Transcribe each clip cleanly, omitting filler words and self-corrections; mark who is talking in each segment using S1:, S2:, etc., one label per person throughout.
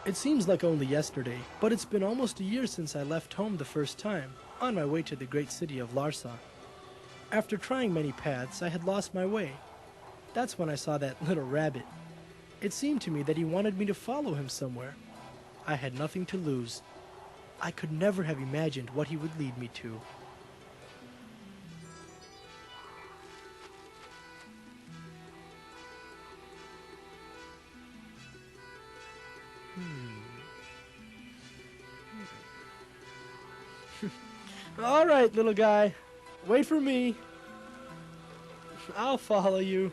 S1: It seems like only yesterday, but it's been almost a year since I left home the first time, on my way to the great city of Larsa. After trying many paths, I had lost my way. That's when I saw that little rabbit. It seemed to me that he wanted me to follow him somewhere. I had nothing to lose. I could never have imagined what he would lead me to. All right, little guy. Wait for me. I'll follow you.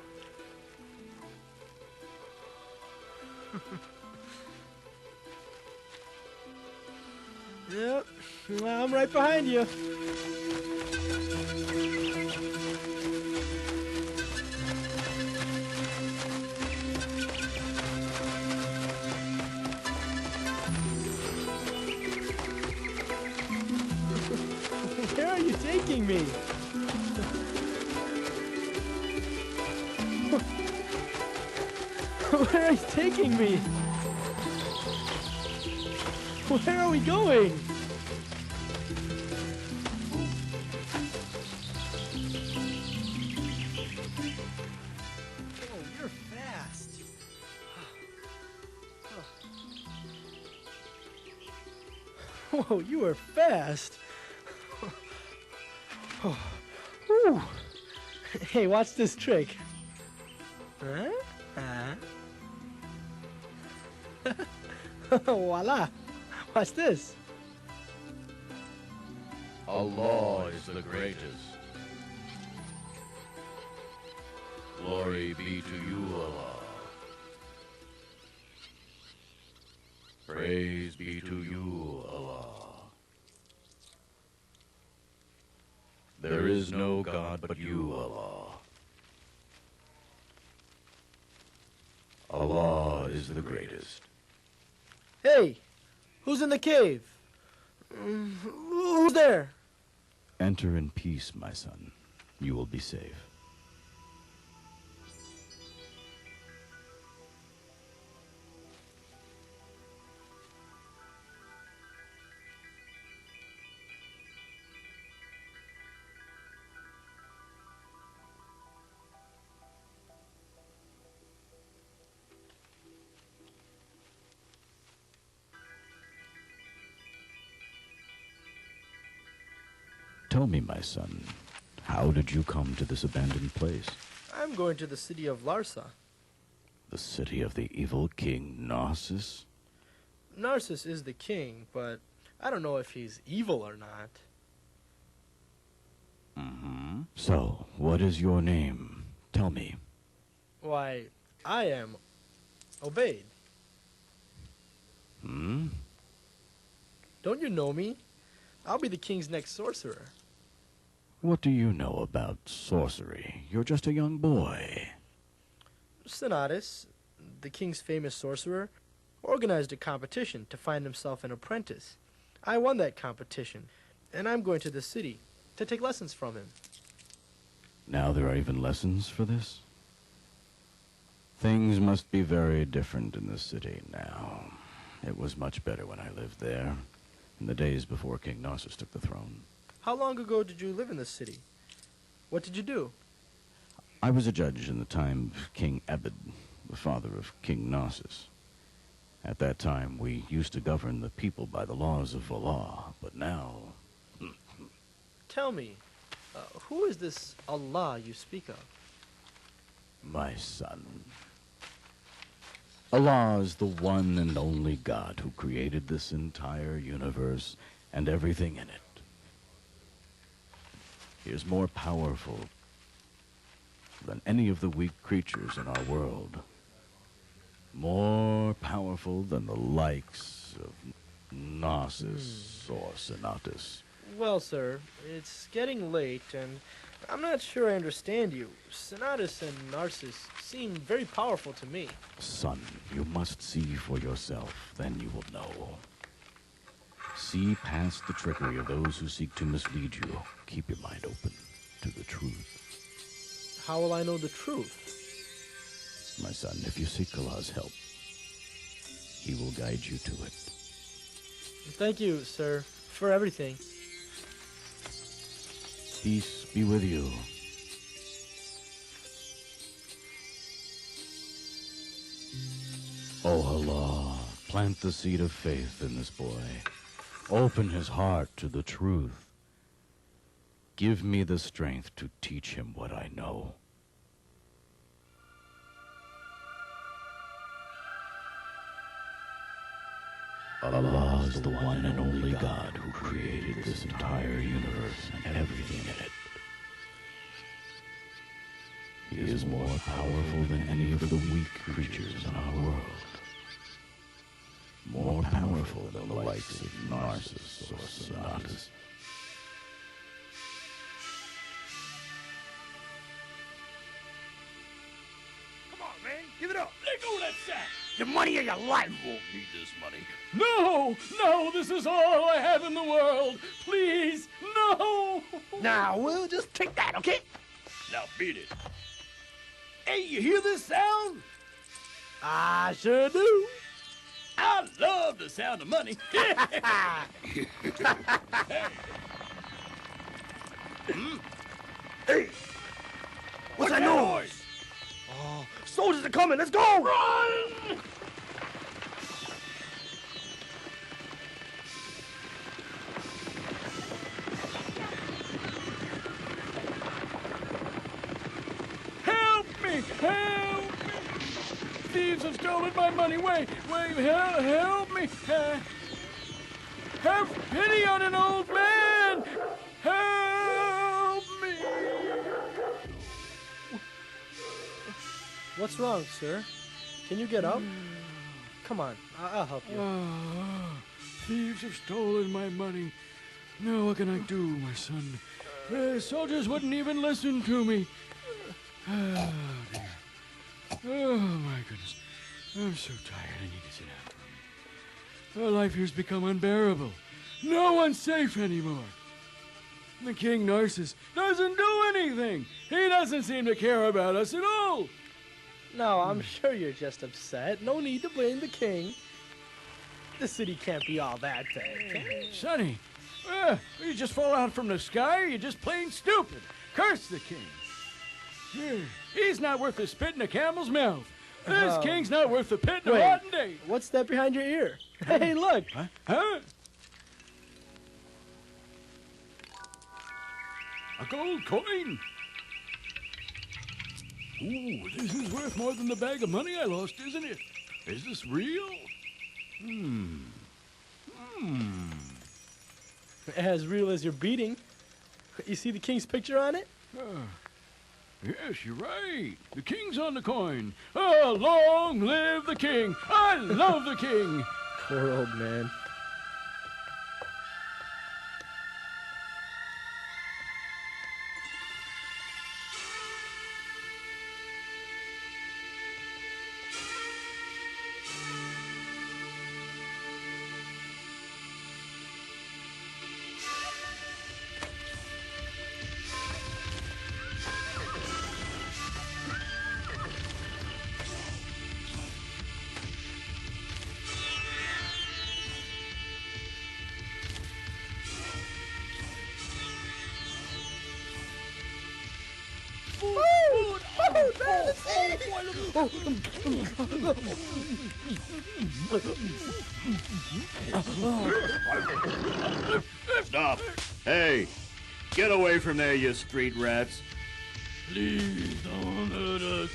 S1: Yep, I'm right behind you. Where are you taking me? Where are you taking me? Where are we going? Oh, you're fast. Whoa, you are fast. Whew. Hey, watch this trick. Huh? Voila. Watch this.
S2: Allah is the greatest. Glory be to you, Allah. Praise be to you, Allah. There is no God but you, Allah. Allah is the greatest.
S1: Hey, who's in the cave? Who's there?
S2: Enter in peace, my son. You will be safe. Tell me, my son, how did you come to this abandoned place?
S1: I'm going to the city of Larsa.
S2: The city of the evil King Narsis?
S1: Narsis is the king, but I don't know if he's evil or not.
S2: Mm-hmm. So, what is your name? Tell me.
S1: Why, I am Obaid.
S2: Hmm?
S1: Don't you know me? I'll be the king's next sorcerer.
S2: What do you know about sorcery? You're just a young boy.
S1: Cinatas, the king's famous sorcerer, organized a competition to find himself an apprentice. I won that competition, and I'm going to the city to take lessons from him.
S2: Now there are even lessons for this? Things must be very different in the city now. It was much better when I lived there, in the days before King Narsis took the throne.
S1: How long ago did you live in the city? What did you do?
S2: I was a judge in the time of King Obaid, the father of King Narsis. At that time, we used to govern the people by the laws of Allah, but now...
S1: Tell me, who is this Allah you speak of?
S2: My son, Allah is the one and only God who created this entire universe and everything in it. He is more powerful than any of the weak creatures in our world. More powerful than the likes of Narsis or Cinatas.
S1: Well, sir, it's getting late, and I'm not sure I understand you. Cinatas and Narsis seem very powerful to me.
S2: Son, you must see for yourself, then you will know. See past the trickery of those who seek to mislead you. Keep your mind open to the truth.
S1: How will I know the truth?
S2: My son, if you seek Allah's help, He will guide you to it.
S1: Thank you, sir, for everything.
S2: Peace be with you. O Allah, plant the seed of faith in this boy. Open his heart to the truth. Give me the strength to teach him what I know. Allah is the one and only God who created this entire universe and everything in it. He is more powerful than any of the weak creatures in our world. More powerful than the likes of Narsis or Cinatas.
S3: Come on, man, give it up.
S4: Let go of that sack!
S3: The money of your life.
S4: You won't need this money. No! No, this is all I have in the world! Please, no!
S3: Now, we'll just take that, okay?
S4: Now beat it. Hey, you hear this sound?
S3: I sure do.
S4: I love the sound of money. Hey.
S3: Hey, what's that noise? Oh, soldiers are coming. Let's go.
S4: Run! Help me! Help me! Thieves have stolen my money. Wait, help me! Have pity on an old man! Help me!
S1: What's wrong, sir? Can you get up? Come on, I'll help you.
S4: Thieves have stolen my money. Now what can I do, my son? Soldiers wouldn't even listen to me. Oh, dear. Oh, my goodness. I'm so tired. I need to sit down. Our life here's become unbearable. No one's safe anymore. The King Narsis doesn't do anything. He doesn't seem to care about us at all.
S1: No, I'm sure you're just upset. No need to blame the king. The city can't be all that bad, can it?
S4: Sonny, you just fall out from the sky, or you're just plain stupid. Curse the king. He's not worth the spit in a camel's mouth. This king's not worth the pit in a
S1: Wait,
S4: rotten day.
S1: what's that behind your ear? Hey, look.
S4: Huh? A gold coin. Ooh, this is worth more than the bag of money I lost, isn't it? Is this real?
S1: As real as your beating. You see the king's picture on it?
S4: Yes, you're right. The king's on the coin. Oh, long live the king. I love the king.
S1: Poor old man.
S5: Stop. Hey, get away from there, you street rats.
S4: Please don't hurt us.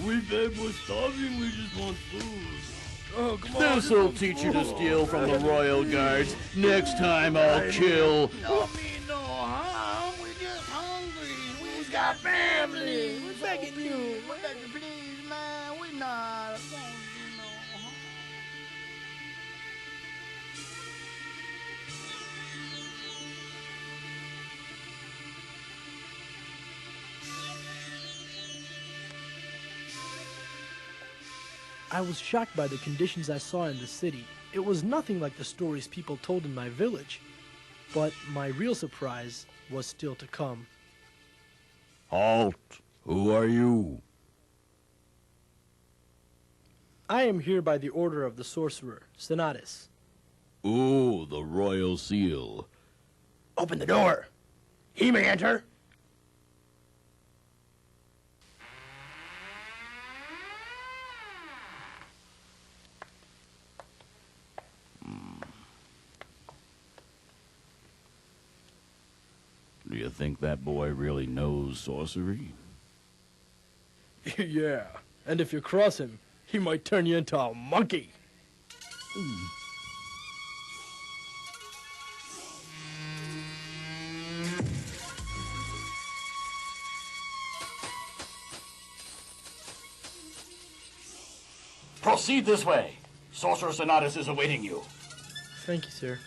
S4: We beg, we're starving, we just want food. Oh, come on.
S5: This'll teach you to steal from the royal guards. Next time I'll kill.
S3: Don't mean no harm. We're just hungry. We got family. We're begging you. We're begging, please, man. We're not going to do no harm.
S1: I was shocked by the conditions I saw in the city. It was nothing like the stories people told in my village. But my real surprise was still to come.
S5: Halt! Who are you?
S1: I am here by the order of the sorcerer, Cinatas.
S2: Ooh, the royal seal.
S3: Open the door. He may enter.
S2: Do you think that boy really knows sorcery?
S1: Yeah, and if you cross him, he might turn you into a monkey.
S5: Proceed this way. Sorcerer Cinatas is awaiting you.
S1: Thank you, sir.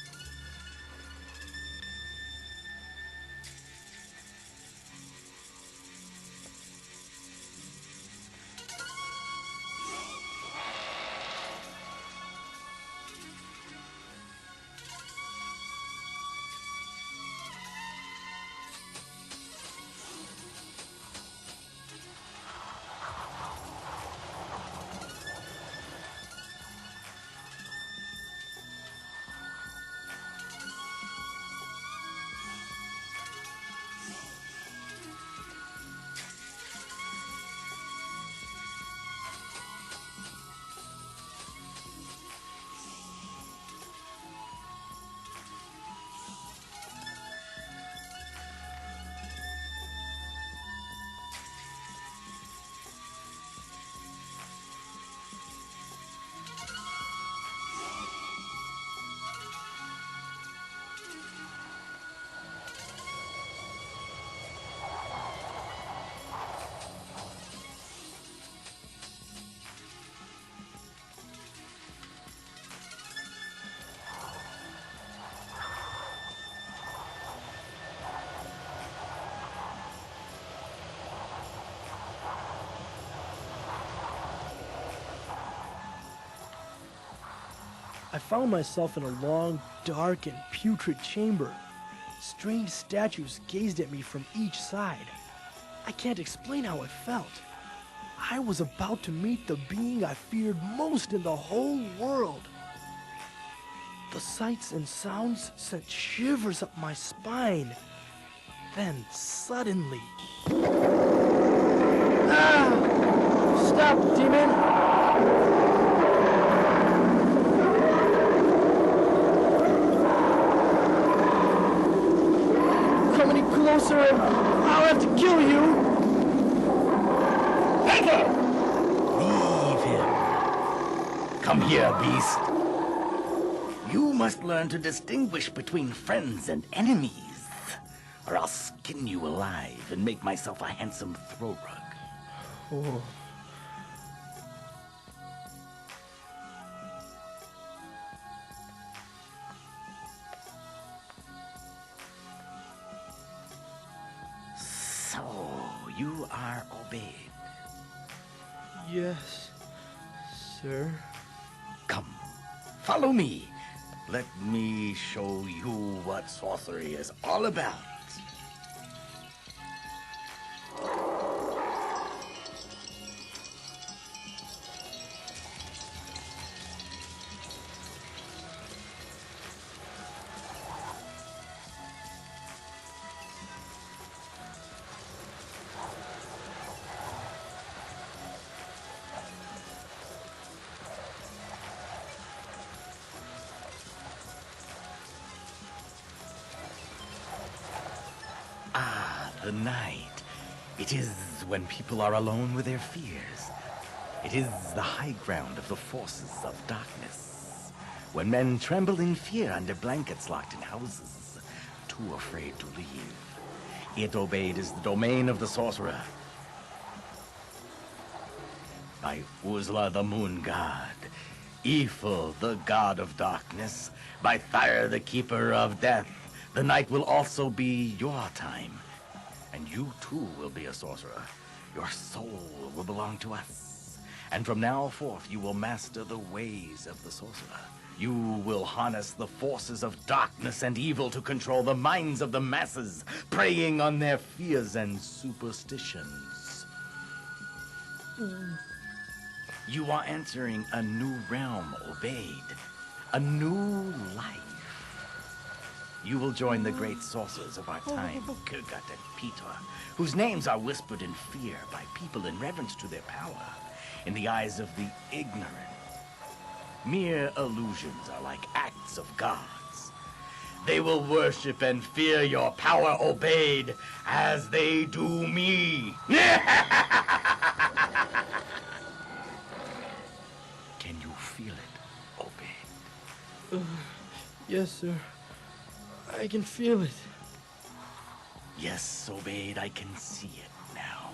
S1: I found myself in a long, dark, and putrid chamber. Strange statues gazed at me from each side. I can't explain how it felt. I was about to meet the being I feared most in the whole world. The sights and sounds sent shivers up my spine. Then, suddenly... Ah! Stop, demon! Closer, and I'll have to kill you.
S3: Enter! Leave him. Come here, beast. You must learn to distinguish between friends and enemies, or I'll skin you alive and make myself a handsome throw rug.
S1: Oh.
S3: So, you are Obaid.
S1: Yes, sir.
S3: Come, follow me. Let me show you what sorcery is all about. The night. It is when people are alone with their fears. It is the high ground of the forces of darkness. When men tremble in fear under blankets locked in houses, too afraid to leave. It, Obaid, is the domain of the sorcerer. By Uzla, the moon god. Ifil, the god of darkness. By Thyr, the keeper of death. The night will also be your time. And you, too, will be a sorcerer. Your soul will belong to us. And from now forth, you will master the ways of the sorcerer. You will harness the forces of darkness and evil to control the minds of the masses, preying on their fears and superstitions. You are entering a new realm, Obaid. A new life. You will join the great sorcerers of our time, Kirgat and Peter, whose names are whispered in fear by people in reverence to their power. In the eyes of the ignorant, mere illusions are like acts of gods. They will worship and fear your power, Obaid, as they do me. Can you feel it, Obaid?
S1: Yes, sir. I can feel it.
S3: Yes, Obaid, I can see it now.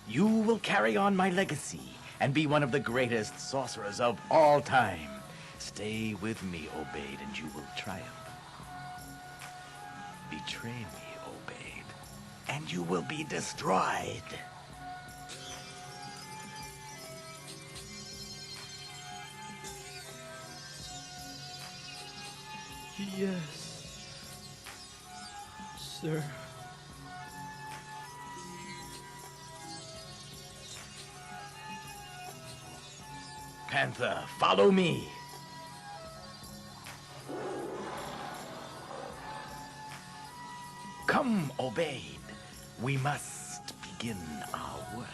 S3: You will carry on my legacy and be one of the greatest sorcerers of all time. Stay with me, Obaid, and you will triumph. Betray me, Obaid, and you will be destroyed.
S1: Yes, sir.
S3: Panther, follow me. Come, Obaid. We must begin our work.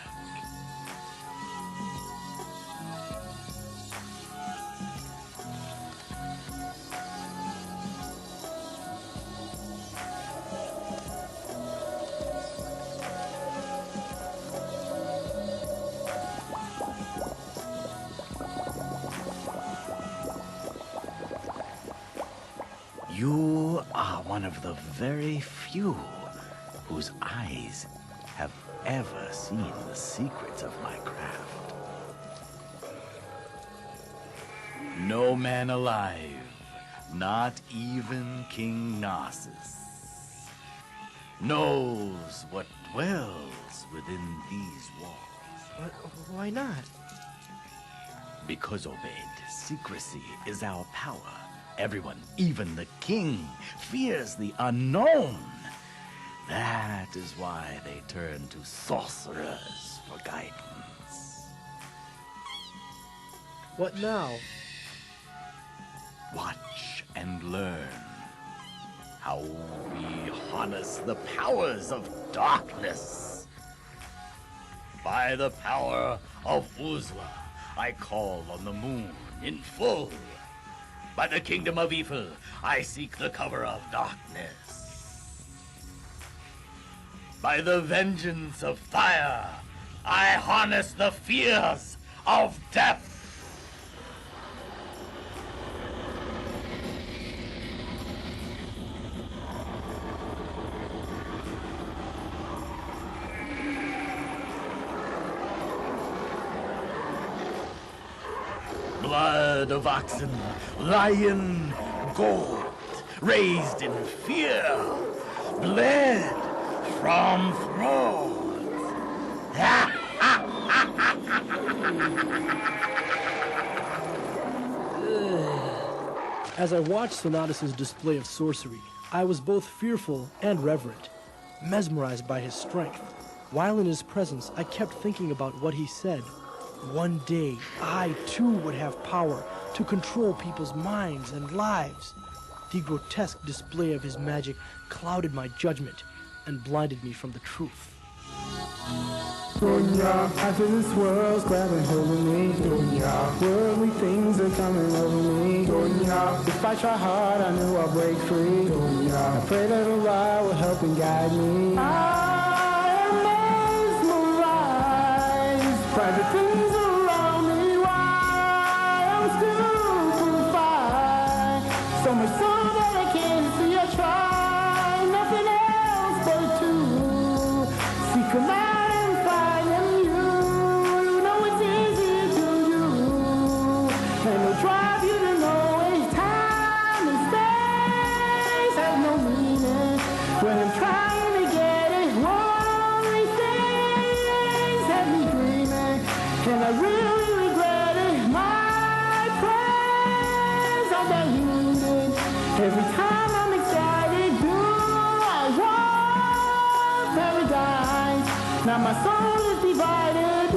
S3: You are one of the very few whose eyes have ever seen the secrets of my craft. No man alive, not even King Narsis, knows what dwells within these walls.
S1: Why not?
S3: Because, Obaid, secrecy is our power. Everyone, even the king, fears the unknown. That is why they turn to sorcerers for guidance.
S1: What now?
S3: Watch and learn how we harness the powers of darkness. By the power of Uzla, I call on the moon in full. By the kingdom of evil, I seek the cover of darkness. By the vengeance of fire, I harness the fears of death. Blood of oxen, lion, gold, raised in fear, bled from throats.
S1: As I watched Cinatas' display of sorcery, I was both fearful and reverent, mesmerized by his strength. While in his presence, I kept thinking about what he said. One day, I too would have power to control people's minds and lives. The grotesque display of his magic clouded my judgment and blinded me from the truth.
S6: Dunya, after this world's grabbing hold of me. Dunya, worldly things are coming over me. Dunya, if I try hard, I know I'll break free. Dunya, I pray that Allah will help and guide me. I am mesmerized by the things around me. Why I'm stupefied, so much so that I can't see. I try nothing else but to seek a life. Drive you to know it's time and space has no meaning when I'm trying to get it. Lonely things have me dreaming, and I really Every time I'm excited, do I want paradise? Now my soul is divided.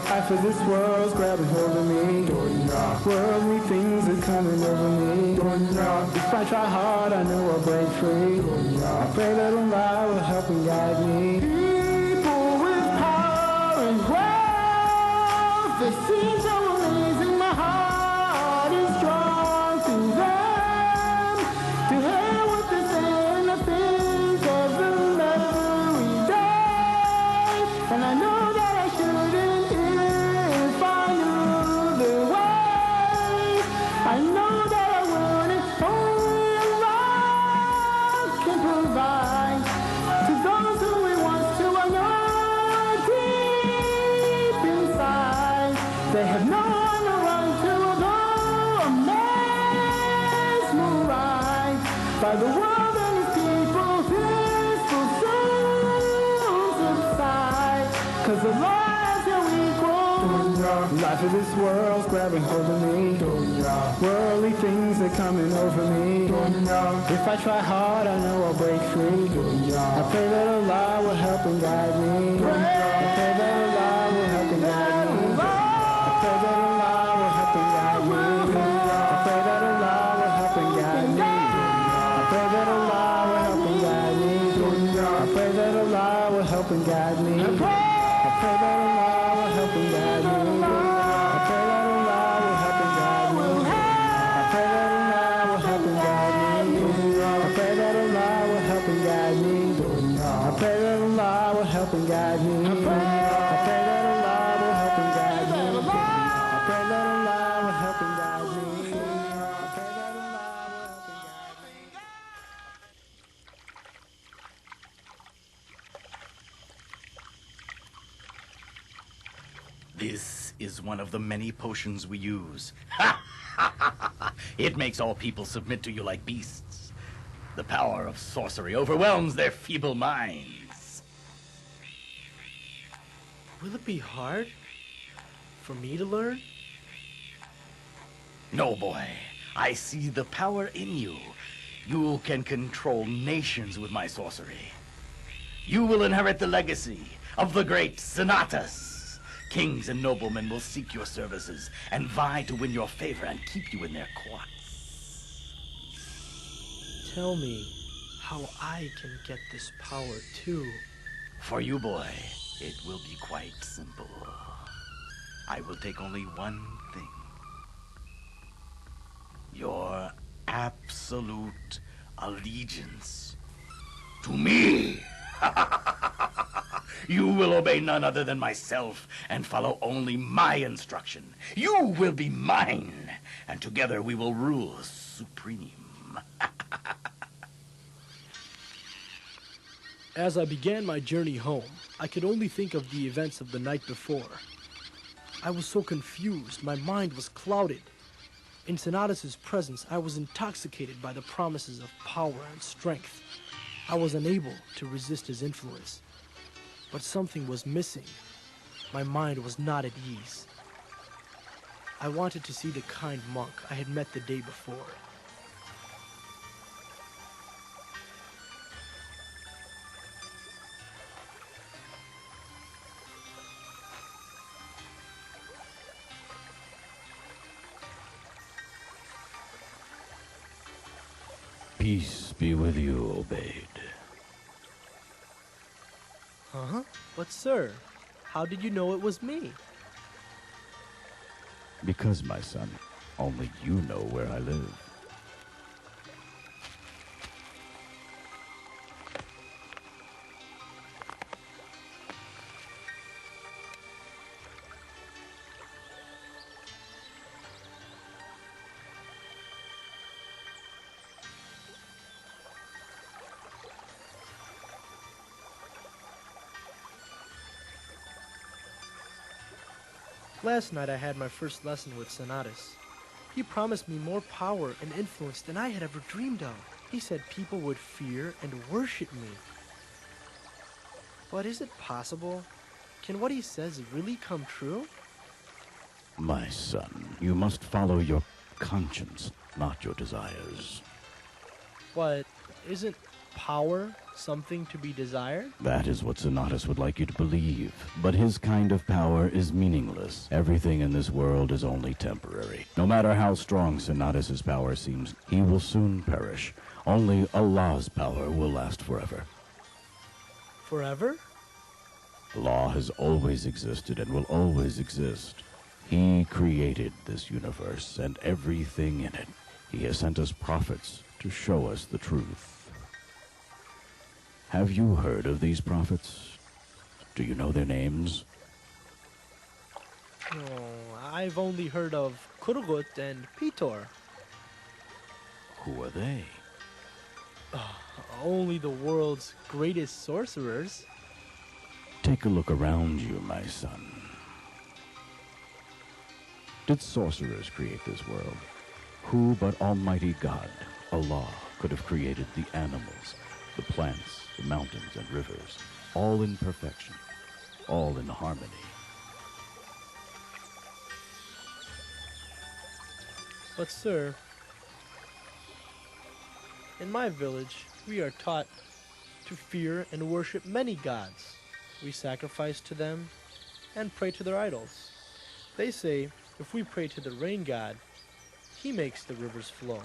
S6: Half of this world's grabbing hold of me. Worldly things are coming over me. If I try hard, I know I'll break free. I pray that Allah will help and guide me. People with power and wealth, they seem so amazing. My heart is drawn to them. To hear what they say and the things of them every day. And I know that I shouldn't if I knew the way. I know that I wouldn't. Only Allah can provide to those who He wants to. I know deep inside they have no one to run to. Although a mesmerized by the world and its people, this will soon subside. 'Cause Allah has no equal. Life of this world's grabbing hold of me. Worldly things are coming over me. If I try hard, I know I'll break free. I pray that Allah will help and guide me. I pray that Allah will help and guide me. I pray that Allah will help and guide me. I pray that Allah will help and guide me. I pray that Allah will help and guide me. I pray that Allah will help and guide me. I pray that Allah will help and guide me. I pray that Allah will help and guide me. I pray that Allah will help and guide me. I pray that Allah will help and guide me. I pray that Allah will help and guide me. I pray that Allah will help and guide me. I pray that Allah will help and guide me. I pray that Allah will help and guide me.
S3: This is one of the many potions we use. It makes all people submit to you like beasts. The power of sorcery overwhelms their feeble minds.
S1: Will it be hard for me to learn?
S3: No, boy. I see the power in you. You can control nations with my sorcery. You will inherit the legacy of the great Cinatas. Kings and noblemen will seek your services and vie to win your favor and keep you in their courts.
S1: Tell me how I can get this power too.
S3: For you, boy, it will be quite simple. I will take only one thing. Your absolute allegiance to me. You will obey none other than myself and follow only my instruction. You will be mine, and together we will rule supreme.
S1: As I began my journey home, I could only think of the events of the night before. I was so confused, my mind was clouded. In Cinatas' presence, I was intoxicated by the promises of power and strength. I was unable to resist his influence. But something was missing. My mind was not at ease. I wanted to see the kind monk I had met the day before.
S2: Peace be with you, Obaid.
S1: Huh? But sir, how did you know it was me?
S2: Because, my son, only you know where I live.
S1: Last night I had my first lesson with Cinatas. He promised me more power and influence than I had ever dreamed of. He said people would fear and worship me. But is it possible? Can what he says really come true?
S2: My son, you must follow your conscience, not your desires.
S1: But isn't power something to be desired?
S2: That is what Cinatas would like you to believe. But his kind of power is meaningless. Everything in this world is only temporary. No matter how strong Cinatas' power seems, he will soon perish. Only Allah's power will last forever.
S1: Forever?
S2: Allah has always existed and will always exist. He created this universe and everything in it. He has sent us prophets to show us the truth. Have you heard of these prophets? Do you know their names?
S1: No, I've only heard of Kurgut and Pitor.
S2: Who are they?
S1: Only the world's greatest sorcerers.
S2: Take a look around you, my son. Did sorcerers create this world? Who but Almighty God, Allah, could have created the animals, the plants, the mountains and rivers, all in perfection, all in harmony?
S1: But sir, in my village, we are taught to fear and worship many gods. We sacrifice to them and pray to their idols. They say if we pray to the rain god, he makes the rivers flow.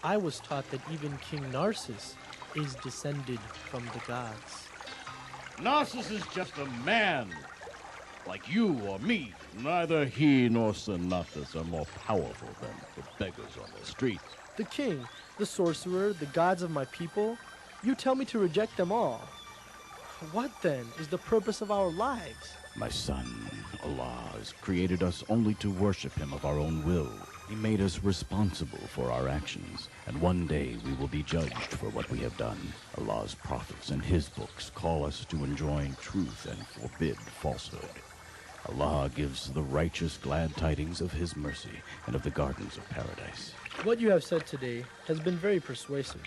S1: I was taught that even King Narsis is descended from the gods.
S5: Narsis is just a man, like you or me. Neither he nor Cinatas are more powerful than the beggars on the streets.
S1: The king, the sorcerer, the gods of my people, you tell me to reject them all. What then is the purpose of our lives?
S2: My son, Allah has created us only to worship him of our own will. He made us responsible for our actions, and one day we will be judged for what we have done. Allah's prophets and his books call us to enjoin truth and forbid falsehood. Allah gives the righteous glad tidings of his mercy and of the gardens of paradise.
S1: What you have said today has been very persuasive.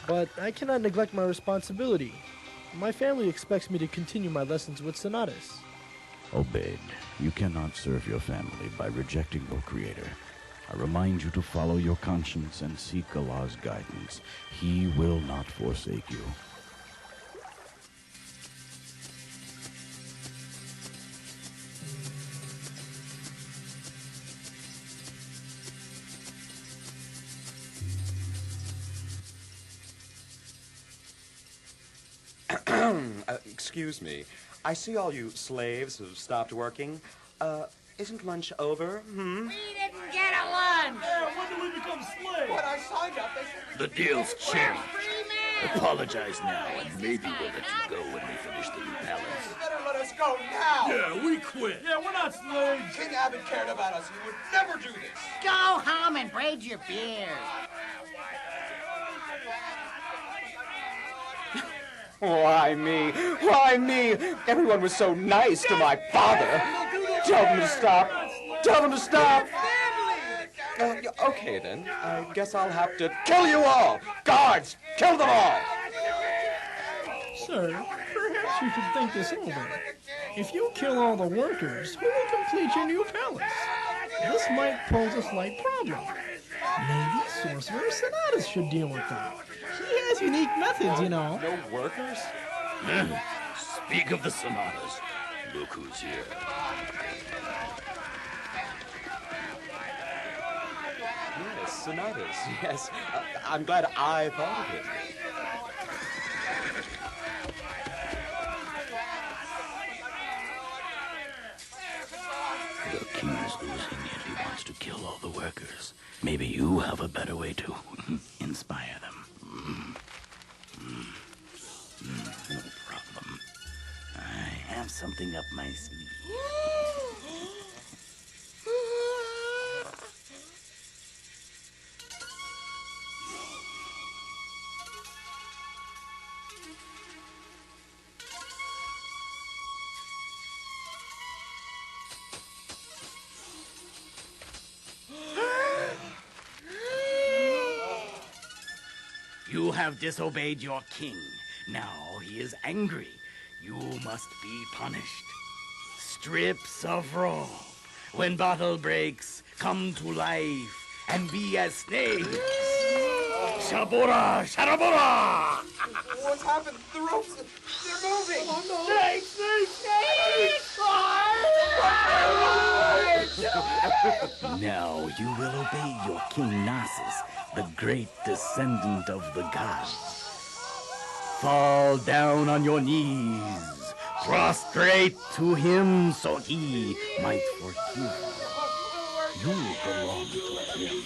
S1: But I cannot neglect my responsibility. My family expects me to continue my lessons with Cinatas.
S2: Obaid, you cannot serve your family by rejecting your Creator. I remind you to follow your conscience and seek Allah's guidance. He will not forsake you.
S7: Excuse me. I see all you slaves have stopped working. Isn't lunch over? Hmm?
S8: We didn't get a lunch.
S5: When do we become slaves?
S7: When I signed up, they said...
S9: The deal's changed.
S8: Free man.
S9: Apologize now, and maybe we'll let you go when we finish the new palace.
S7: You better let us go now!
S5: Yeah, we quit. Yeah, we're not slaves.
S7: King Abbott cared about us. He would never do this.
S8: Go home and braid your beard.
S7: Why me? Why me? Everyone was so nice to my father. Tell them to stop. Tell them to stop. Okay, then. I guess I'll have to kill you all. Guards, kill them all.
S1: Sir, perhaps you should think this over. If you kill all the workers, who will complete your new palace? This might pose a slight problem. Maybe Sorcerer Cinatas should deal with them. He has unique methods, you know.
S7: No workers?
S9: Speak of the Cinatas. Look who's here.
S7: Yes, Cinatas, yes. I'm glad I thought of it.
S9: The king's losing it. He wants to kill all the workers. Maybe you have a better way to inspire them. No problem. I have something up my sleeve. You have disobeyed your king. Now he is angry. You must be punished. Strips of rope. When battle breaks, come to life and be as snakes. Shabura! Sharabura!
S7: What's happened? The ropes, they're moving! Oh, no. Snakes!
S9: Now you will obey your King Narsis, the great descendant of the gods. Fall down on your knees, prostrate to him so he might forgive you. You belong to him.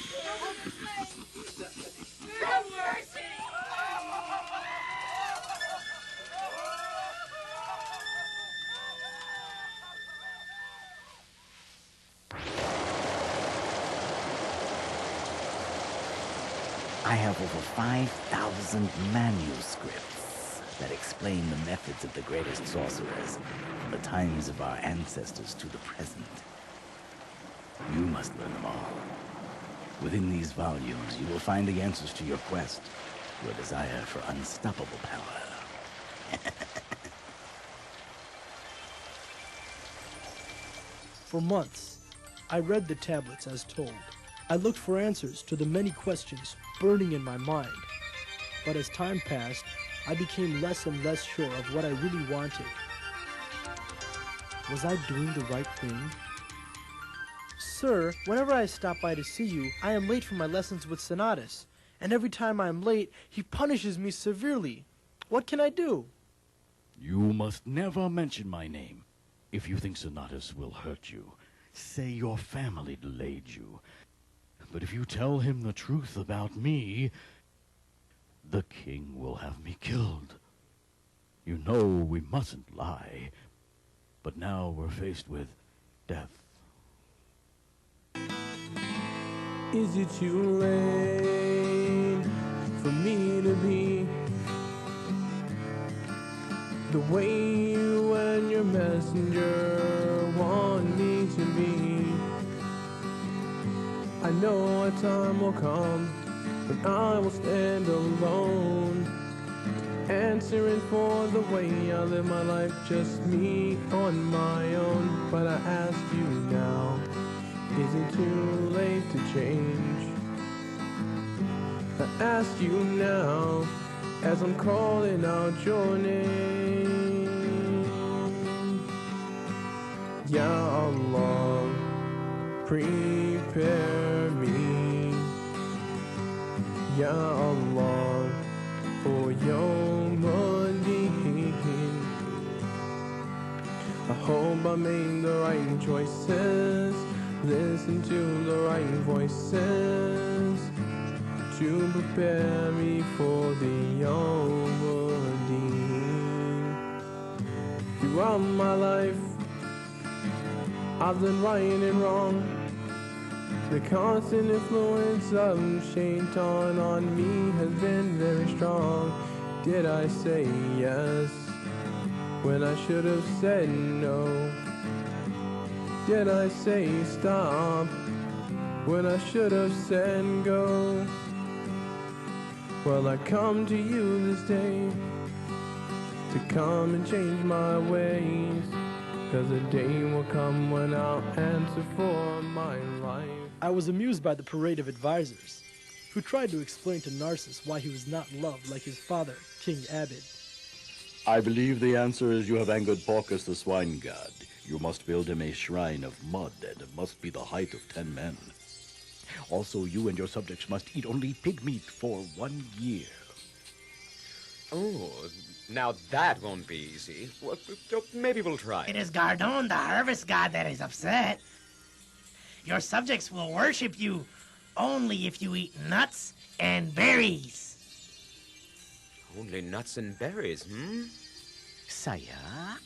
S9: I have over 5,000 manuscripts that explain the methods of the greatest sorcerers from the times of our ancestors to the present. You must learn them all. Within these volumes, you will find the answers to your quest, your desire for unstoppable power.
S1: For months, I read the tablets as told. I looked for answers to the many questions burning in my mind. But as time passed, I became less and less sure of what I really wanted. Was I doing the right thing? Sir, whenever I stop by to see you, I am late for my lessons with Cinatas, and every time I am late, he punishes me severely. What can I do?
S2: You must never mention my name. If you think Cinatas will hurt you, say your family delayed you. But if you tell him the truth about me, the king will have me killed. You know we mustn't lie, but now we're faced with death.
S6: Is it too late for me to be the way you and your messenger want me to be? I know a time will come when I will stand alone, answering for the way I live my life, just me on my own. But I ask you now, is it too late to change? I ask you now, as I'm calling out your name. Ya Allah, prepare me, Ya Allah, for Yawm al-Din. I hope I made the right choices, listen to the right voices, to prepare me for the Yawm al-Din. Throughout my life, I've done right and wrong. The constant influence of Shaitan on me has been very strong. Did I say yes when I should have said no? Did I say stop when I should have said go? Well, I come to you this day to come and change my ways, 'cause a day will come when I'll answer for my life.
S1: I was amused by the parade of advisors, who tried to explain to Narsis why he was not loved like his father, King Obaid.
S2: I believe the answer is you have angered Porcus the swine god. You must build him a shrine of mud, and it must be the height of 10 men. Also, you and your subjects must eat only pig meat for 1 year.
S7: Oh, now that won't be easy. Well, maybe we'll try.
S8: It is Gardon, the harvest god, that is upset. Your subjects will worship you only if you eat nuts and berries.
S7: Only nuts and berries,
S9: Sire,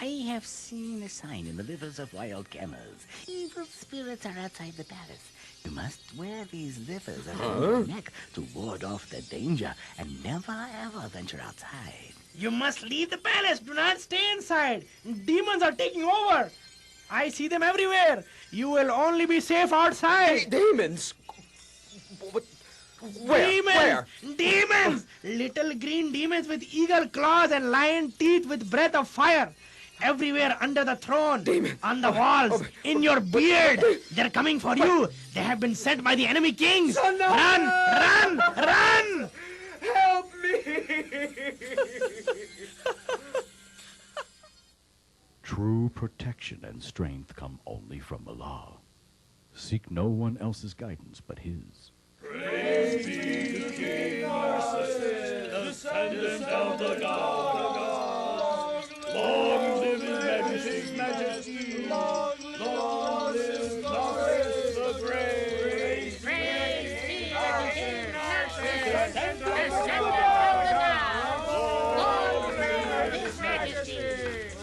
S9: I have seen a sign in the livers of wild camels. Evil spirits are outside the palace. You must wear these livers around your neck to ward off the danger and never ever venture outside.
S8: You must leave the palace. Do not stay inside. Demons are taking over. I see them everywhere. You will only be safe outside.
S7: Demons? Where?
S8: Demons!
S7: Where?
S8: Demons! Little green demons with eagle claws and lion teeth with breath of fire. everywhere under the throne,
S7: Demon.
S8: on the walls, in your beard. They're coming for you. They have been sent by the enemy kings.
S7: Son, no.
S8: Run, run, run!
S7: Help me!
S2: True protection and strength come only from Allah. Seek no one else's guidance but His.
S5: Praise be to King Narsis, descendant of the gods. Long live His Majesty. Long live Narsis the Great.
S10: Praise be to King Narsis,
S5: Descendant
S10: descendant
S5: of
S10: of
S5: the
S10: the
S5: gods.
S10: gods. Long live His Majesty.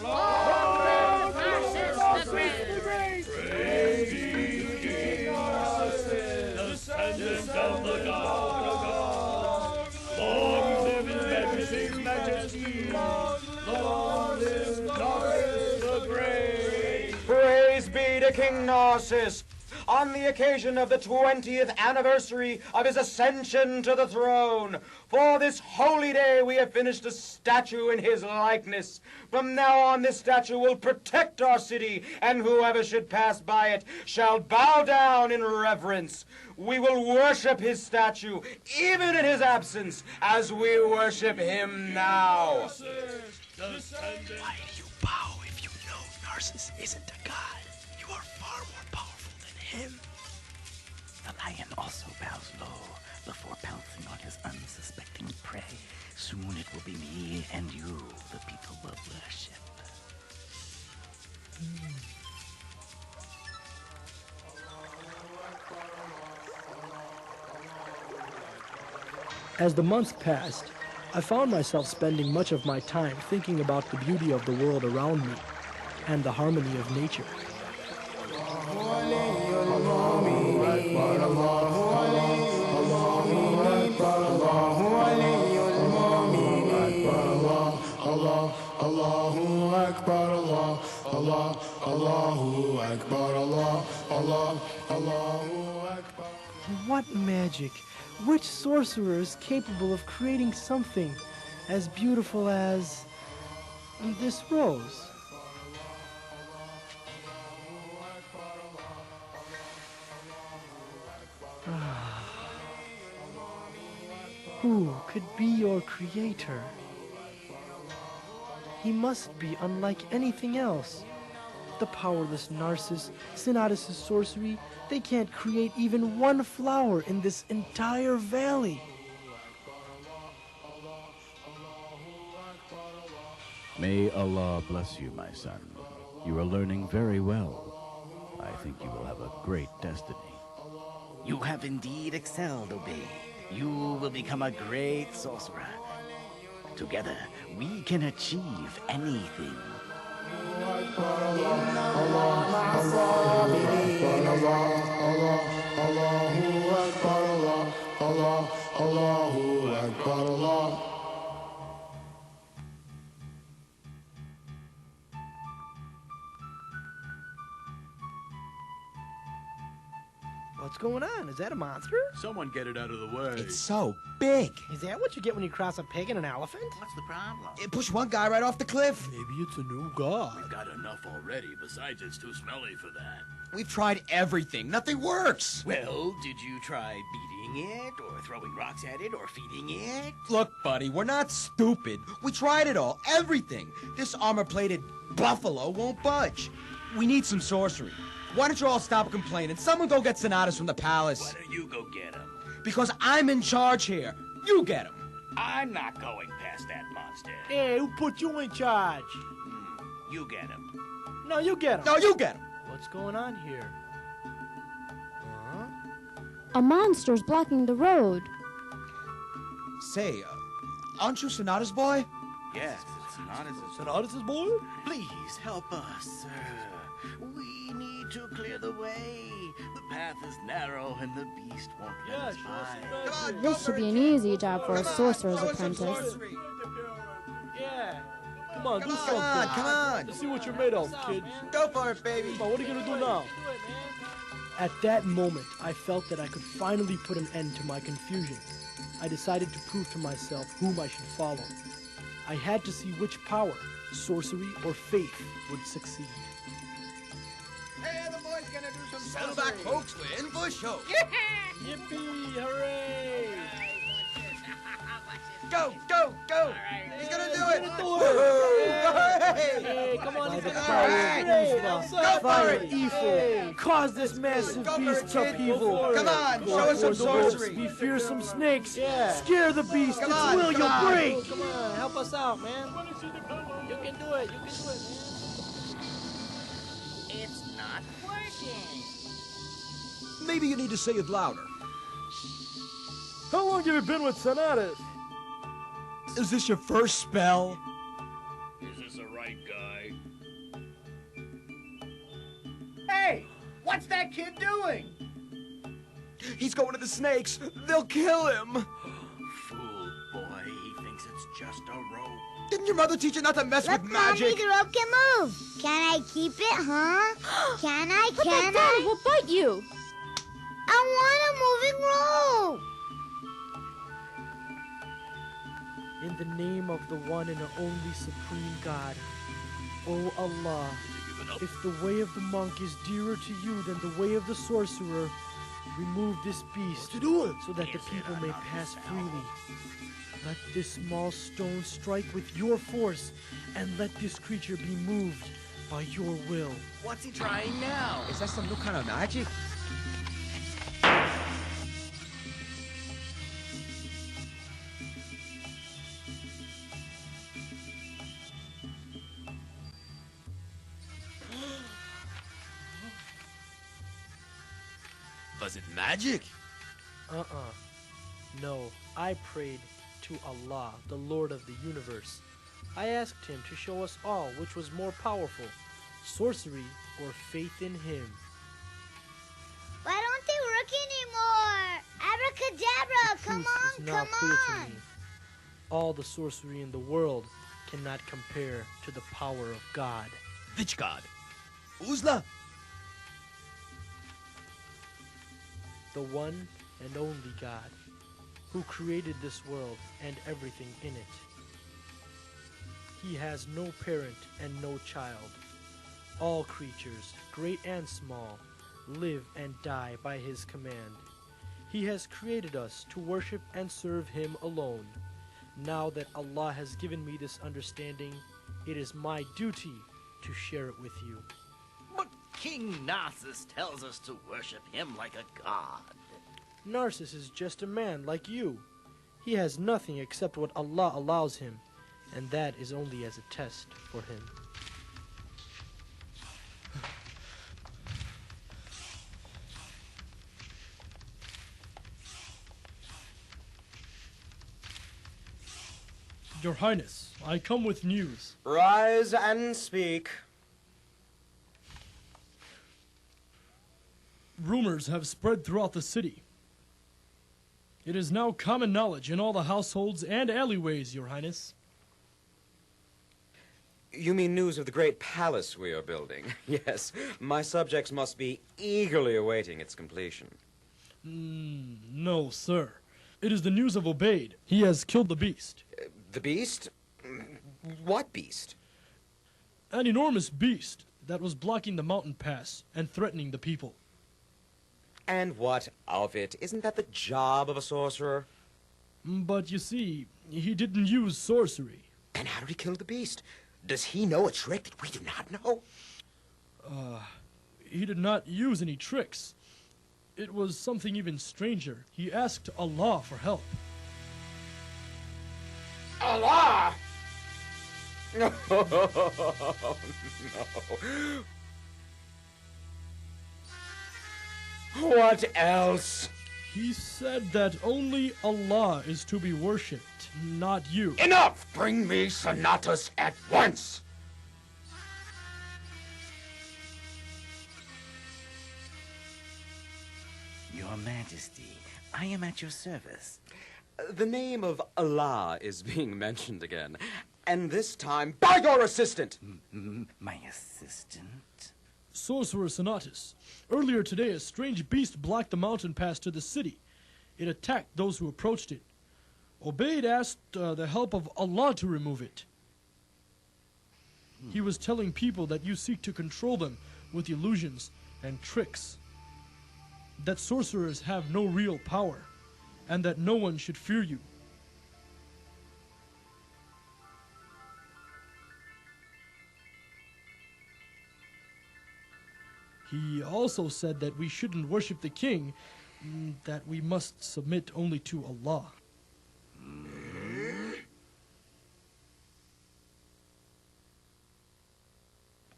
S10: Long live Narsis the Great.
S5: Praise be to King Narsis, descendant of the gods. Long live His Majesty. Long live Narsis the Great.
S7: Praise be to King Narsis. On the occasion of the 20th anniversary of his ascension to the throne, for this holy day we have finished a statue in his likeness. From now on, this statue will protect our city, and whoever should pass by it shall bow down in reverence. We will worship his statue, even in his absence, as we worship him now.
S8: Why do you bow if you know Narsis isn't a god? You are far more powerful than him.
S9: The lion also bows low before pouncing on his unsuspecting prey. Soon it will be me and you the people will worship.
S1: As the months passed, I found myself spending much of my time thinking about the beauty of the world around me and the harmony of nature.
S6: Allahu Akbar, Allah, Allah, Allahu Akbar, Allah, Allah, Allahu Akbar.
S1: What magic! Which sorcerer is capable of creating something as beautiful as this rose? Who could be your creator? He must be unlike anything else. The powerless Narsis, Cinatas' sorcery, they can't create even one flower in this entire valley.
S2: May Allah bless you, my son. You are learning very well. I think you will have a great destiny.
S9: You have indeed excelled, Obaid. You will become a great sorcerer. Together, we can achieve anything.
S6: Allahu Akbar, Allah.
S1: What's going on? Is that a monster?
S5: Someone get it out of the way.
S11: It's so big.
S8: Is that what you get when you cross a pig and an elephant?
S9: What's the problem?
S11: It pushed one guy right off the cliff.
S1: Maybe it's a new god.
S5: We've got enough already. Besides, it's too smelly for that.
S11: We've tried everything. Nothing works.
S3: Well, did you try beating it, or throwing rocks at it, or feeding it?
S11: Look, buddy, we're not stupid. We tried it all. Everything. This armor-plated buffalo won't budge. We need some sorcery. Why don't you all stop complaining? Someone go get Cinatas from the palace.
S3: Why don't you go get him?
S11: Because I'm in charge here. You get him.
S3: I'm not going past that monster.
S1: Hey, who put you in charge?
S3: You get him.
S1: No, you get him.
S11: No, you get him.
S1: What's going on here?
S12: A monster's blocking the road.
S11: Say, aren't you Cinatas' boy?
S3: Yes, it's not as
S1: Cinatas' boy?
S3: Please help us, sir. We need to clear the way. The path is narrow and the beast won't let us by.
S11: Come on,
S12: This
S11: go
S12: should
S11: for
S12: be
S11: it,
S12: an
S11: kid.
S12: easy job for a
S11: Come on,
S12: sorcerer's
S11: show us some
S12: apprentice.
S11: sorcery.
S1: Yeah. Come on, do
S11: Come
S1: something.
S11: on, come on.
S1: Let's see what you're made of, kid.
S11: Go for it, baby.
S1: Come on, what are you gonna do now? At that moment, I felt that I could finally put an end to my confusion. I decided to prove to myself whom I should follow. I had to see which power, sorcery or faith, would succeed.
S11: Hey, the boys gonna do some saddleback, folks. We're in for a show.
S1: Yippee! Hooray!
S11: Go, go, go! He's gonna do it!
S1: Hey, come on,
S11: By the
S1: power
S11: Go for
S1: fire
S11: it!
S1: evil, cause this massive
S11: Go for
S1: beast
S11: it,
S1: to
S11: kid.
S1: upheaval.
S11: Come on, show us some sorcery.
S1: Be fearsome snakes. Scare the beast.
S11: Come
S1: Its
S11: on,
S1: will
S11: come
S1: you'll
S11: on.
S1: break.
S13: Come on, help us out, man. You can do it. You can do it, man.
S10: It's not working.
S11: Maybe you need to say it louder.
S1: How long have you been with Cinatas?
S11: Is this your first spell?
S5: Is this the right guy?
S7: Hey, what's that kid doing?
S11: He's going to the snakes. They'll kill him.
S3: Fool boy, he thinks it's just a rope.
S11: Didn't your mother teach you not to mess
S14: Look,
S11: with
S14: Mommy,
S11: magic?
S14: the rope can move. Can I keep it, huh? Can I?
S12: Put
S14: Can
S12: that down,
S14: I?
S12: we'll bite you.
S14: I want a moving rope.
S1: In the name of the one and only supreme God, O Allah, if the way of the monk is dearer to you than the way of the sorcerer, remove this beast so that the people may pass freely. Let this small stone strike with your force, and let this creature be moved by your will.
S3: What's he trying now?
S11: Is that some new kind of magic? Was it magic?
S1: No, I prayed to Allah, the Lord of the universe. I asked him to show us all which was more powerful, sorcery or faith in him.
S14: Why don't they work anymore? Abracadabra, come
S1: Truth
S14: on,
S1: is now
S14: come
S1: clear
S14: on.
S1: to me. All the sorcery in the world cannot compare to the power of God.
S11: Which god? Uzla?
S1: The one and only God, who created this world and everything in it. He has no parent and no child. All creatures, great and small, live and die by his command. He has created us to worship and serve him alone. Now that Allah has given me this understanding, it is my duty to share it with you.
S3: But King Narsis tells us to worship him like a god.
S1: Narsis is just a man like you. He has nothing except what Allah allows him, and that is only as a test for him.
S15: Your Highness, I come with news.
S7: Rise and speak.
S15: Rumors have spread throughout the city. It is now common knowledge in all the households and alleyways, Your Highness.
S7: You mean news of the great palace we are building? Yes, my subjects must be eagerly awaiting its completion.
S15: No, sir. It is the news of Obaid. He has killed the beast.
S7: The beast? What beast?
S15: An enormous beast that was blocking the mountain pass and threatening the people.
S7: And what of it? Isn't that the job of a sorcerer?
S15: But you see, he didn't use sorcery.
S7: And how did he kill the beast? Does he know a trick that we do not know?
S15: He did not use any tricks. It was something even stranger. He asked Allah for help.
S7: Allah! No, no. What else?
S15: He said that only Allah is to be worshipped, not you.
S7: Enough! Bring me Cinatas at once!
S9: Your Majesty, I am at your service.
S7: The name of Allah is being mentioned again, and this time by your assistant!
S9: My assistant?
S15: Sorcerer Cinatas. Earlier today, a strange beast blocked the mountain pass to the city. It attacked those who approached it. Obaid asked the help of Allah to remove it. He was telling people that you seek to control them with illusions and tricks, that sorcerers have no real power, and that no one should fear you. He also said that we shouldn't worship the king, that we must submit only to Allah.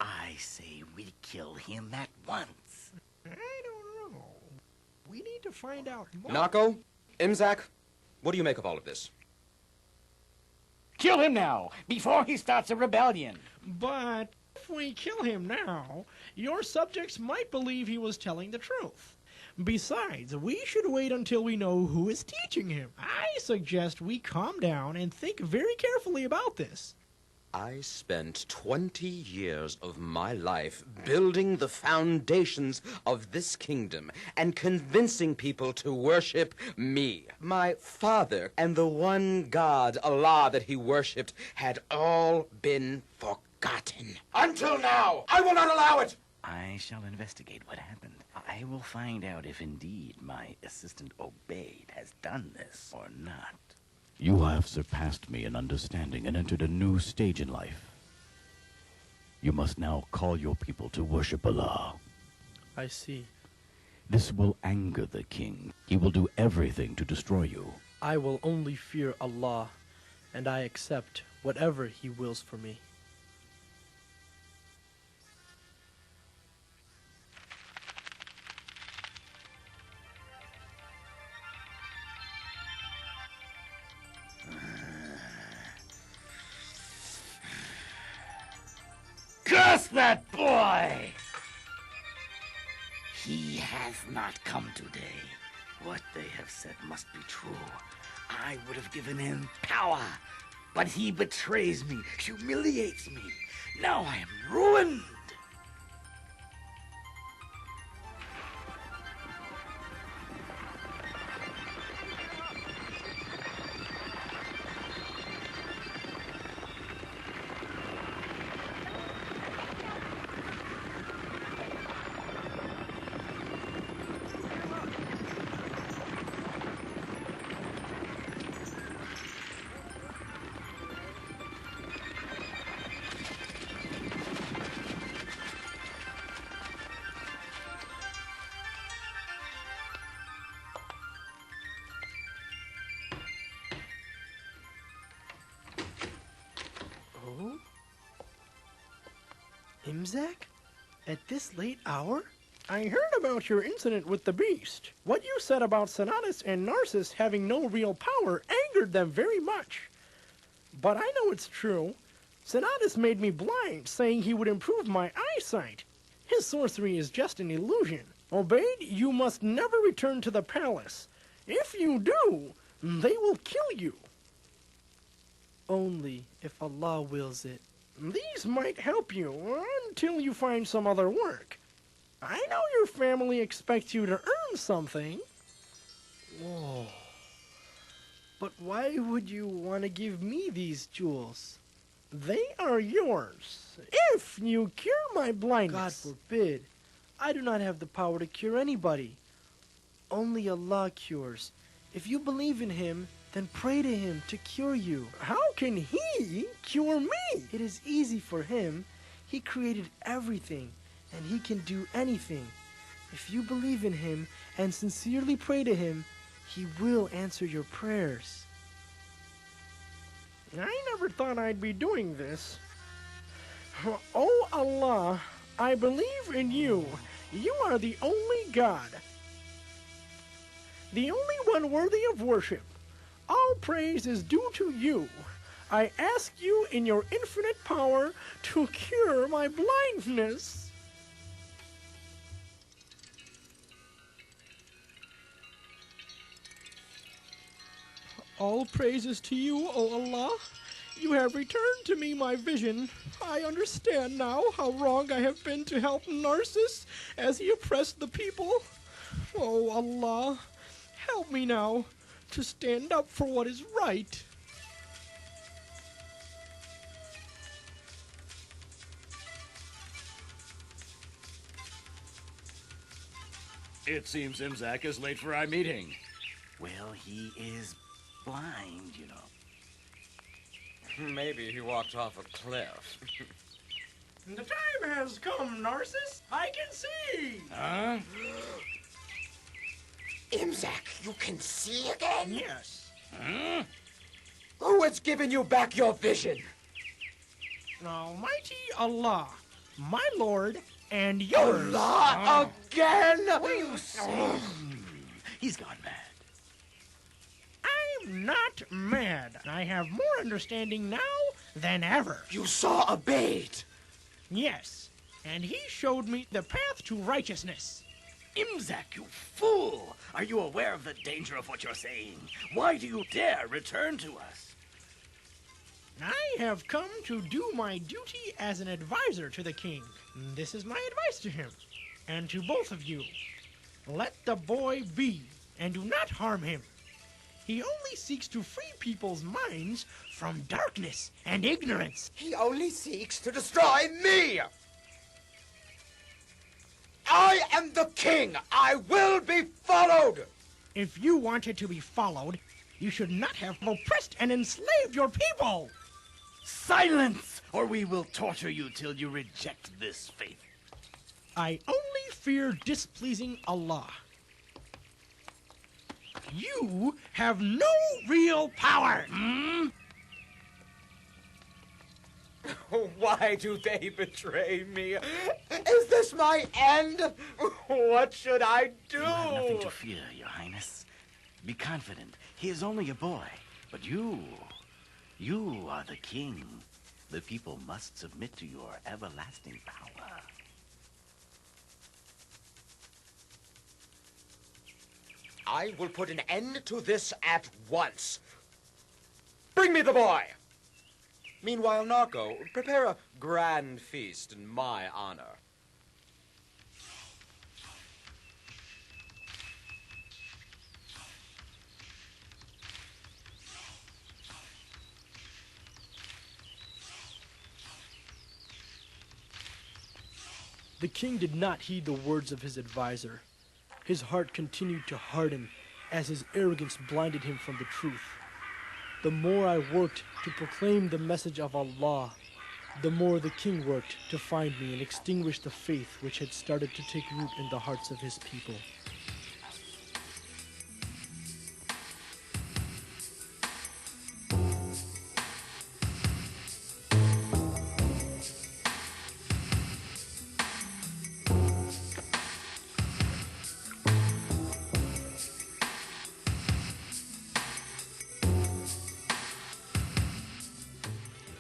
S9: I say we kill him at once.
S16: I don't know. We need to find out more.
S7: Nako, Imzak, what do you make of all of this?
S13: Kill him now, before he starts a rebellion.
S16: But if we kill him now, your subjects might believe he was telling the truth. Besides, we should wait until we know who is teaching him. I suggest we calm down and think very carefully about this.
S7: I spent 20 years of my life building the foundations of this kingdom and convincing people to worship me. My father and the one God, Allah, that he worshipped had all been forgotten. Until now, I will not allow it!
S9: I shall investigate what happened. I will find out if indeed my assistant Obaid has done this or not.
S2: You have surpassed me in understanding and entered a new stage in life. You must now call your people to worship Allah.
S1: I see.
S2: This will anger the king. He will do everything to destroy you.
S1: I will only fear Allah, and I accept whatever He wills for me.
S9: Curse that boy! He has not come today. What they have said must be true. I would have given him power, but he betrays me, humiliates me. Now I am ruined.
S1: Oh? Imzak? At this late hour?
S16: I heard about your incident with the beast. What you said about Cinatas and Narsis having no real power angered them very much. But I know it's true. Cinatas made me blind, saying he would improve my eyesight. His sorcery is just an illusion. Obaid, you must never return to the palace. If you do, they will kill you.
S1: Only if Allah wills it.
S16: These might help you until you find some other work. I know your family expects you to earn something.
S1: Whoa. But why would you want to give me these jewels?
S16: They are yours, if you cure my blindness.
S1: God forbid. I do not have the power to cure anybody. Only Allah cures. If you believe in Him, then pray to Him to cure you.
S16: How can He cure me?
S1: It is easy for Him. He created everything, and He can do anything. If you believe in Him and sincerely pray to Him, He will answer your prayers.
S16: I never thought I'd be doing this. Oh Allah, I believe in you. You are the only God. The only one worthy of worship. All praise is due to you. I ask you in your infinite power to cure my blindness. All praises to you, O Allah. You have returned to me my vision. I understand now how wrong I have been to help Narsis as he oppressed the people. Oh Allah, help me now. to stand up for what is right.
S5: It seems Imzak is late for our meeting.
S9: Well, he is blind, you know.
S7: Maybe he walked off a cliff.
S16: The time has come, Narsis. I can see.
S5: Huh?
S7: Imzak, you can see again?
S16: Yes.
S5: Huh?
S7: Who has given you back your vision?
S16: Almighty Allah, my lord, and yours.
S7: Allah again?
S9: What are you saying? He's gone mad.
S16: I'm not mad. I have more understanding now than ever.
S7: You saw Obaid.
S16: Yes, and he showed me the path to righteousness.
S9: Imzak, you fool! Are you aware of the danger of what you're saying? Why do you dare return to us?
S16: I have come to do my duty as an advisor to the king. This is my advice to him, and to both of you. Let the boy be, and do not harm him. He only seeks to free people's minds from darkness and ignorance.
S7: He only seeks to destroy me! I am the king! I will be followed!
S16: If you wanted to be followed, you should not have oppressed and enslaved your people!
S9: Silence, or we will torture you till you reject this faith.
S16: I only fear displeasing Allah. You have no real power!
S7: Why do they betray me? Is this my end? What should I do?
S9: You have nothing to fear, Your Highness. Be confident. He is only a boy. But you are the king. The people must submit to your everlasting power.
S7: I will put an end to this at once. Bring me the boy! Meanwhile, Narco, prepare a grand feast in my honor.
S1: The king did not heed the words of his advisor. His heart continued to harden as his arrogance blinded him from the truth. The more I worked to proclaim the message of Allah, the more the king worked to find me and extinguish the faith which had started to take root in the hearts of his people.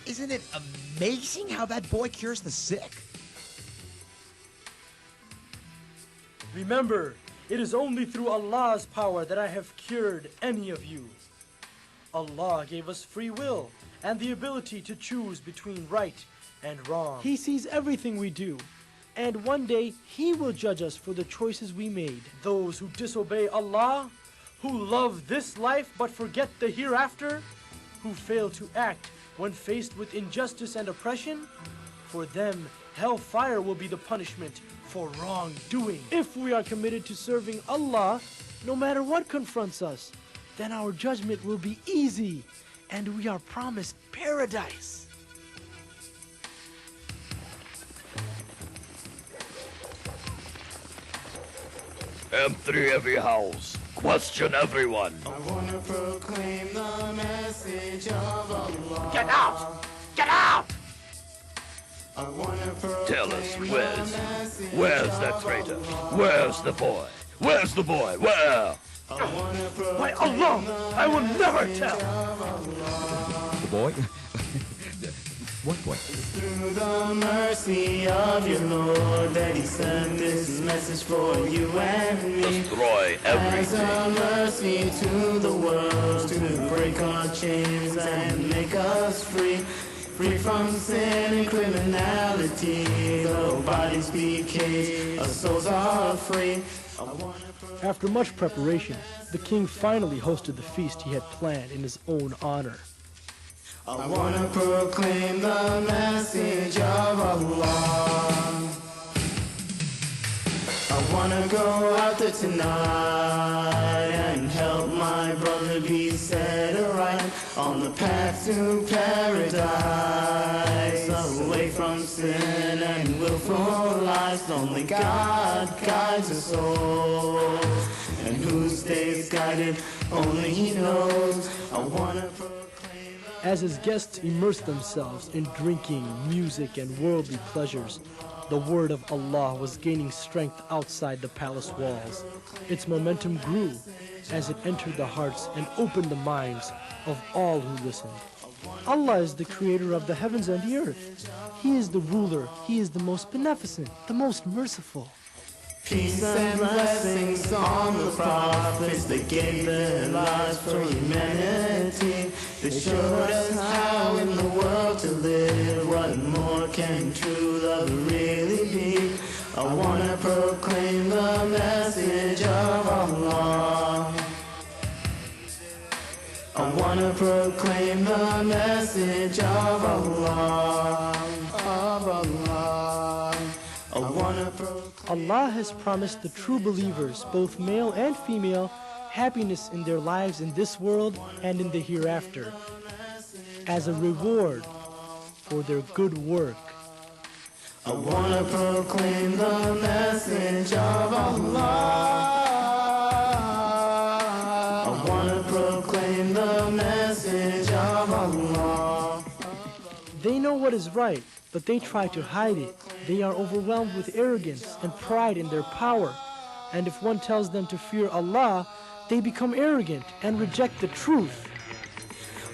S11: Isn't it amazing how that boy cures the sick?
S1: Remember, it is only through Allah's power that I have cured any of you. Allah gave us free will and the ability to choose between right and wrong. He sees everything we do, and one day He will judge us for the choices we made. Those who disobey Allah, who love this life but forget the hereafter, who fail to act when faced with injustice and oppression, for them, hellfire will be the punishment for wrongdoing. If we are committed to serving Allah, no matter what confronts us, then our judgment will be easy, and we are promised paradise.
S5: Empty every house. Question everyone.
S6: I want to proclaim the message of Allah.
S9: Get out! Get out!
S6: I want to proclaim
S5: Tell us, where's that traitor? Where's the boy? Where's the boy? Where?
S6: By
S5: Allah, I will never tell.
S11: The boy? What boy?
S6: Through the mercy of your Lord that He sent this message for you and me.
S5: Destroy
S6: As
S5: everything.
S6: a mercy to the world, to break our chains and make us free. Free from sin and criminality, though bodies be caged, our souls are free.
S1: After much preparation, the king finally hosted the feast he had planned in his own honor.
S6: I want to proclaim the message of Allah. I want to go out there tonight and help my brother be set right on the path to paradise, away from sin and willful lies. Only God guides us all, and who stays guided only He knows. I want to proclaim.
S1: As his guests immersed themselves in drinking, music, and worldly pleasures, the word of Allah was gaining strength outside the palace walls. Its momentum grew as it entered the hearts and opened the minds of all who listened. Allah is the creator of the heavens and the earth. He is the ruler. He is the most beneficent, the most merciful.
S6: Peace and blessings on the prophets that gave their lives for humanity. They showed us how in the world to live. What more can true love really be? I want to proclaim the message of Allah. I want to proclaim the message of Allah. Of Allah. I want to proclaim.
S1: Allah has promised the true believers, both male and female, happiness in their lives in this world and in the hereafter, as a reward for their good work.
S6: I want to proclaim the message of Allah. I want to proclaim the message of Allah.
S1: They know what is right, but they try to hide it. They are overwhelmed with arrogance and pride in their power. And if one tells them to fear Allah, they become arrogant and reject the truth.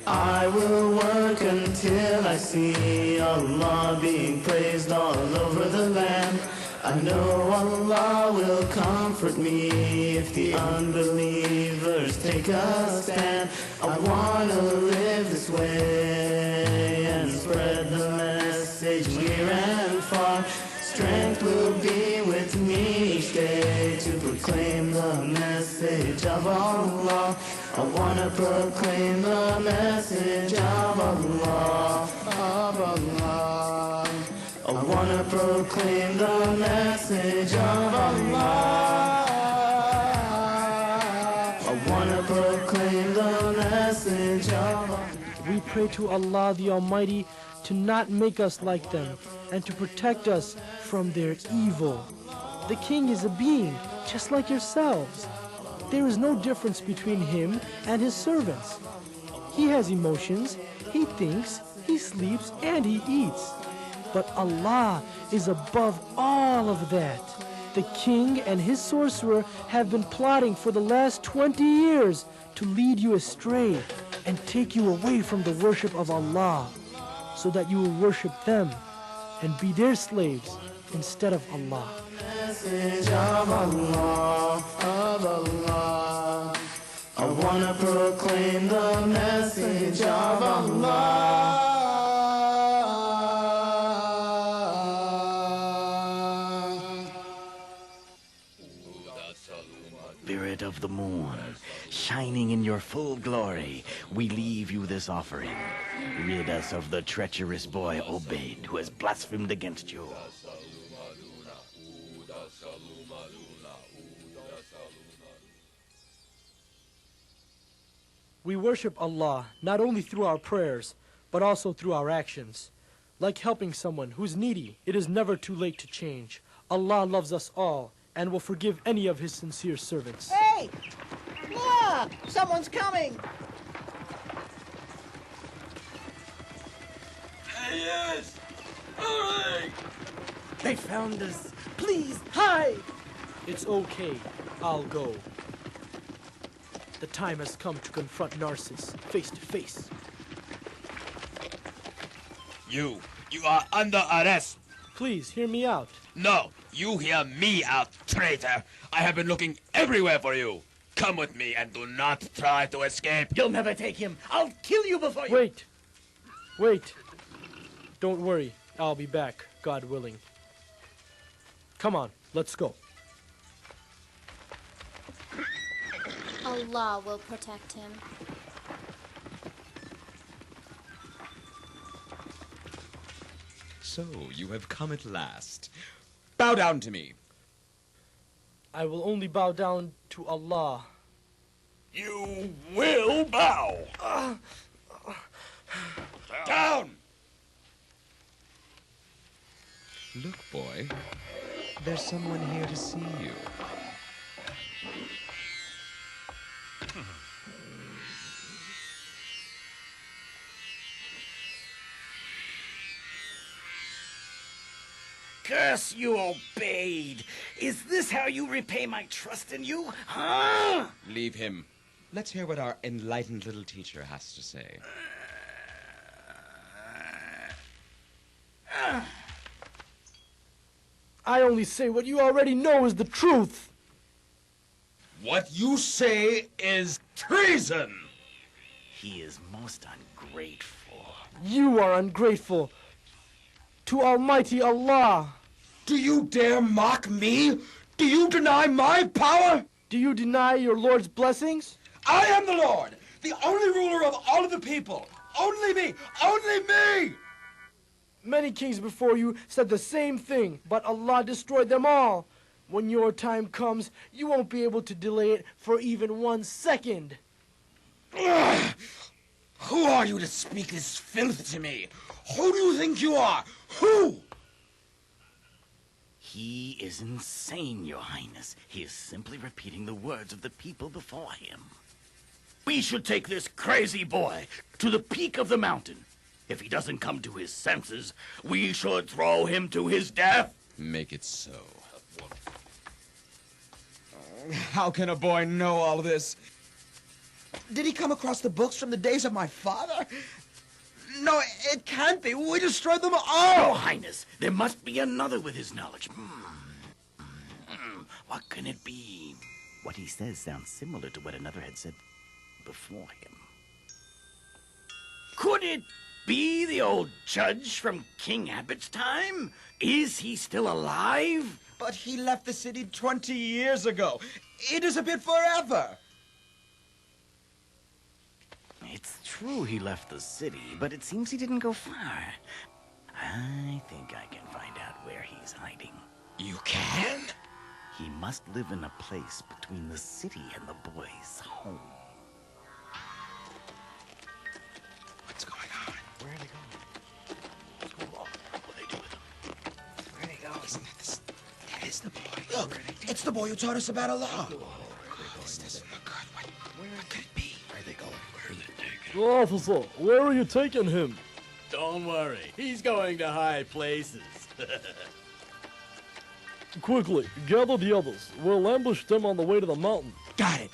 S6: I will work until I see Allah being praised all over the land. I know Allah will comfort me if the unbelievers take a stand. I want to live this way and spread the message near and far. Strength will be with me each day to proclaim the message of Allah. I want to proclaim the message of Allah, of Allah. I want to proclaim the message of Allah. I want to proclaim the message of Allah.
S1: We pray to Allah the Almighty to not make us like them and to protect us from their evil. The king is a being just like yourselves. There is no difference between him and his servants. He has emotions, he thinks, he sleeps, and he eats. But Allah is above all of that. The king and his sorcerer have been plotting for the last 20 years to lead you astray and take you away from the worship of Allah, so that you will worship them and be their slaves instead of Allah.
S6: Message of Allah, of Allah. I want to proclaim the message of Allah.
S9: Spirit of the moon, shining in your full glory, we leave you this offering. Rid us of the treacherous boy Obaid, who has blasphemed against you.
S1: We worship Allah not only through our prayers, but also through our actions. Like helping someone who's needy, it is never too late to change. Allah loves us all and will forgive any of his sincere servants.
S13: Hey! Look! Someone's coming!
S4: There he is! Hurry!
S13: They found us. Please, hide!
S1: It's okay. I'll go. The time has come to confront Narsis face to face.
S17: You are under arrest.
S1: Please, hear me out.
S17: No, you hear me out, traitor. I have been looking everywhere for you. Come with me and do not try to escape.
S13: You'll never take him. I'll kill you before you...
S1: Wait. Wait. Don't worry. I'll be back, God willing. Come on, let's go.
S12: Allah will protect him.
S11: So, you have come at last. Bow down to me.
S1: I will only bow down to Allah.
S17: You will bow. Down!
S11: Look, boy. There's someone here to see you.
S9: Curse you, Obaid! Is this how you repay my trust in you? Huh?
S11: Leave him. Let's hear what our enlightened little teacher has to say.
S1: I only say what you already know is the truth.
S3: What you say is treason.
S9: He is most ungrateful.
S1: You are ungrateful to Almighty Allah.
S3: Do you dare mock me? Do you deny my power?
S1: Do you deny your Lord's blessings?
S3: I am the Lord, the only ruler of all of the people. Only me, only me!
S1: Many kings before you said the same thing, but Allah destroyed them all. When your time comes, you won't be able to delay it for even 1 second.
S3: Ugh. Who are you to speak this filth to me? Who do you think you are? Who?
S9: He is insane, Your Highness. He is simply repeating the words of the people before him. We should take this crazy boy to the peak of the mountain. If he doesn't come to his senses, we should throw him to his death.
S11: Make it so. How can a boy know all this? Did he come across the books from the days of my father? No, it can't be. We destroyed them all.
S9: Your Highness, there must be another with his knowledge. What can it be? What he says sounds similar to what another had said before him. Could it be the old judge from King Abbott's time? Is he still alive?
S11: But he left the city 20 years ago. It is a bit forever.
S9: It's true he left the city, but it seems he didn't go far. I think I can find out where he's hiding.
S3: You can?
S9: He must live in a place between the city and the boy's home.
S3: What's going on?
S9: Where are they going? What's going on? What they do with him?
S3: Where they go? Isn't that this? That is the boy. Look, it's the boy who taught us about Allah. This doesn't look good. What could it be? Where are they going? Where are they taking him?
S15: Officer, where are you taking him?
S5: Don't worry. He's going to high places.
S15: Quickly, gather the others. We'll ambush them on the way to the mountain.
S3: Got it.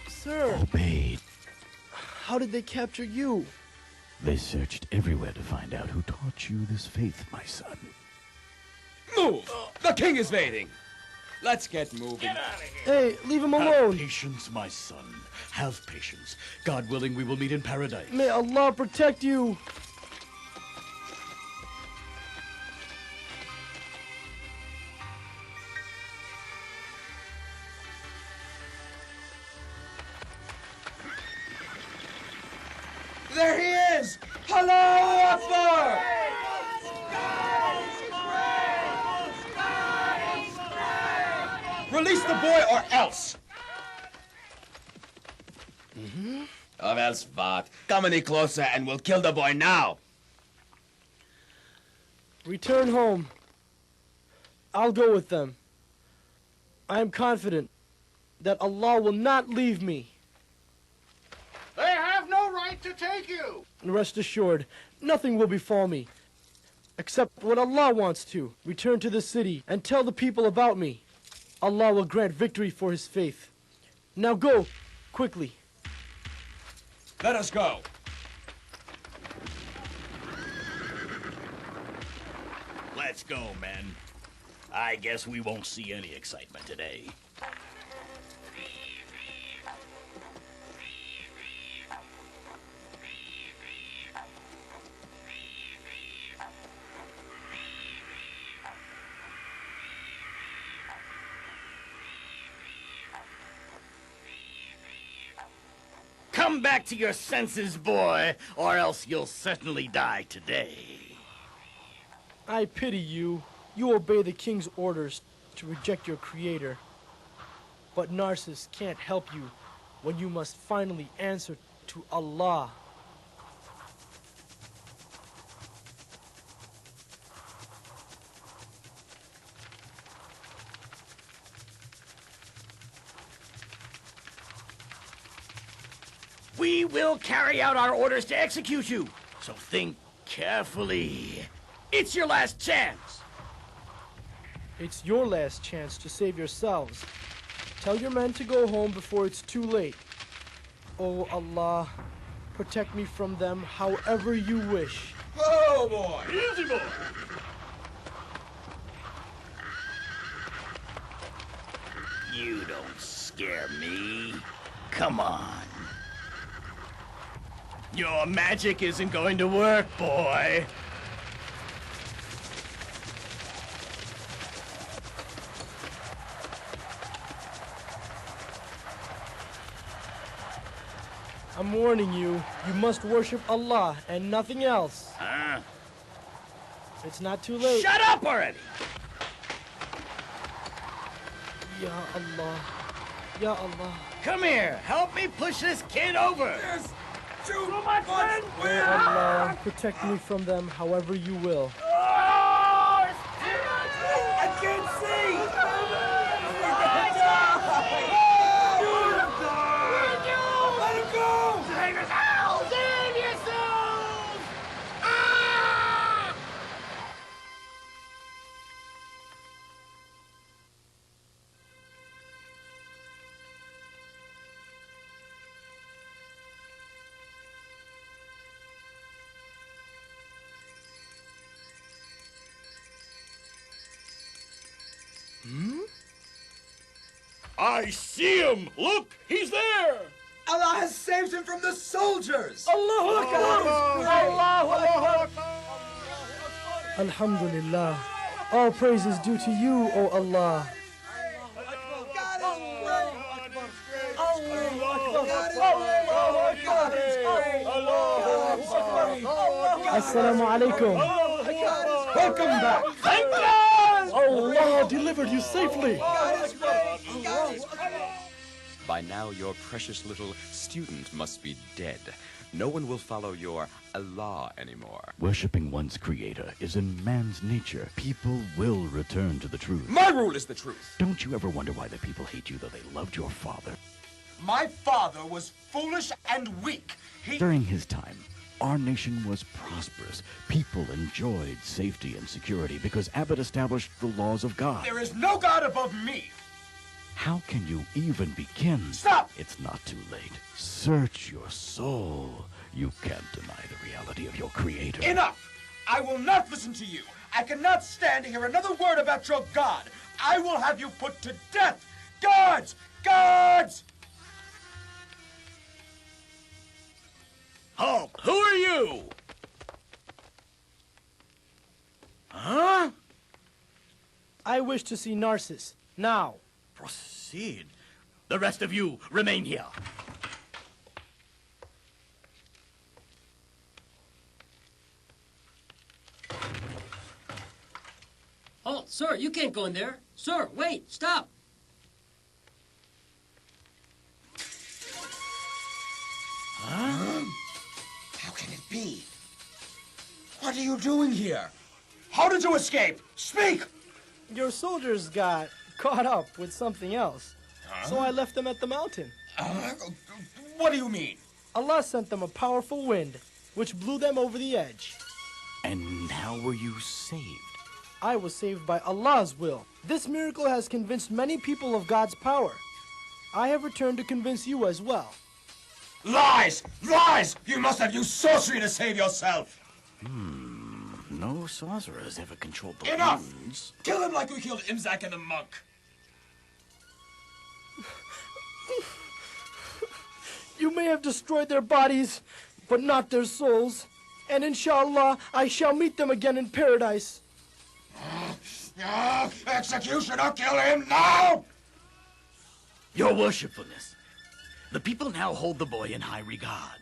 S1: Sir,
S2: Obaid.
S1: how did they capture you?
S2: They searched everywhere to find out who taught you this faith, my son.
S11: Move! The king is waiting. Let's get moving.
S1: Hey, leave him
S5: Have
S1: alone.
S5: patience, my son. Have patience. God willing, we will meet in paradise.
S1: May Allah protect you.
S11: There he is! Allahu Akbar! Release the boy or else! Or else what? Come any closer and we'll kill the boy now!
S1: Return home. I'll go with them. I am confident that Allah will not leave me.
S13: They have no right to take you.
S1: And rest assured, nothing will befall me. Except when Allah wants to. Return to the city and tell the people about me. Allah will grant victory for his faith. Now go, quickly.
S11: Let us go.
S17: Let's go, men. I guess we won't see any excitement today. Come back to your senses, boy, or else you'll certainly die today.
S1: I pity you. You obey the king's orders to reject your creator. But Narsis can't help you when you must finally answer to Allah.
S17: We will carry out our orders to execute you, so think carefully. It's your last chance.
S1: It's your last chance to save yourselves. Tell your men to go home before it's too late. Oh Allah, protect me from them however you wish.
S11: Oh boy!
S17: Easy, boy! You don't scare me. Come on. Your magic isn't going to work, boy.
S1: I'm warning you, you must worship Allah and nothing else.
S17: Huh?
S1: It's not too late.
S17: Shut up already!
S1: Ya Allah. Ya Allah.
S17: Come here, help me push this kid over.
S11: There's too
S17: much
S11: wind!
S1: Oh Allah, protect me from them however you will.
S11: I can't see! Let him go!
S10: Save yourselves! Save yourselves! Ah!
S17: I see him! Look, he's there!
S11: Allah has saved him from the soldiers!
S1: Allahu
S11: Akbar!
S1: Alhamdulillah. All praise is due to you, O Allah. Assalamu alaikum.
S11: Welcome back!
S17: Thank God!
S1: Allah delivered you safely.
S18: By now, your precious little student must be dead. No one will follow your Allah anymore.
S2: Worshipping one's creator is in man's nature. People will return to the truth.
S11: My rule is the truth.
S2: Don't you ever wonder why the people hate you, though they loved your father?
S11: My father was foolish and weak.
S2: During his time, our nation was prosperous. People enjoyed safety and security because Abbott established the laws of God.
S11: There is no God above me.
S2: How can you even begin?
S11: Stop!
S2: It's not too late. Search your soul. You can't deny the reality of your creator.
S11: Enough! I will not listen to you. I cannot stand to hear another word about your God. I will have you put to death. Guards! Guards!
S17: Halt! Who are you? Huh?
S1: I wish to see Narsis, now.
S17: Proceed. The rest of you, remain here.
S13: Oh, sir, you can't go in there. Sir, wait, stop.
S11: Huh? How can it be? What are you doing here? How did you escape? Speak!
S1: Your soldiers got caught up with something else. So I left them at the mountain.
S11: What do you mean?
S1: Allah sent them a powerful wind, which blew them over the edge.
S3: And how were you saved?
S1: I was saved by Allah's will. This miracle has convinced many people of God's power. I have returned to convince you as well.
S11: Lies! Lies! You must have used sorcery to save yourself!
S2: No sorcerer has ever controlled the
S11: Enough!
S2: winds.
S11: Kill him like we killed Imzak and the monk.
S1: You may have destroyed their bodies, but not their souls. And inshallah, I shall meet them again in paradise.
S11: Executioner, kill him now!
S2: Your worshipfulness, the people now hold the boy in high regard.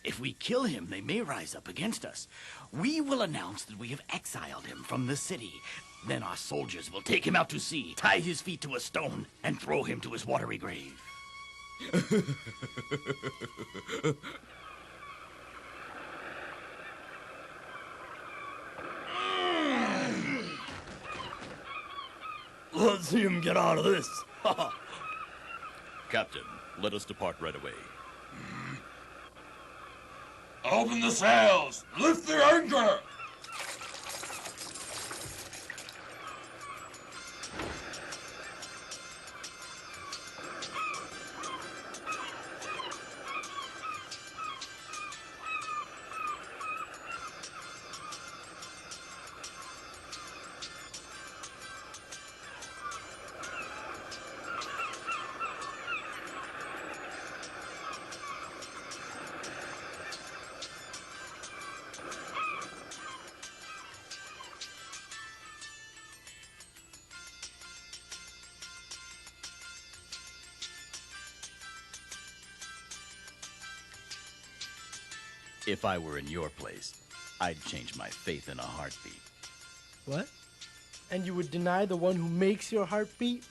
S2: If we kill him, they may rise up against us. We will announce that we have exiled him from the city. Then our soldiers will take him out to sea, tie his feet to a stone, and throw him to his watery grave.
S5: Let's see him get out of this. Captain, let us depart right away.
S11: Open the sails! Lift the anchor!
S2: If I were in your place, I'd change my faith in a heartbeat.
S1: What? And you would deny the one who makes your heart beat?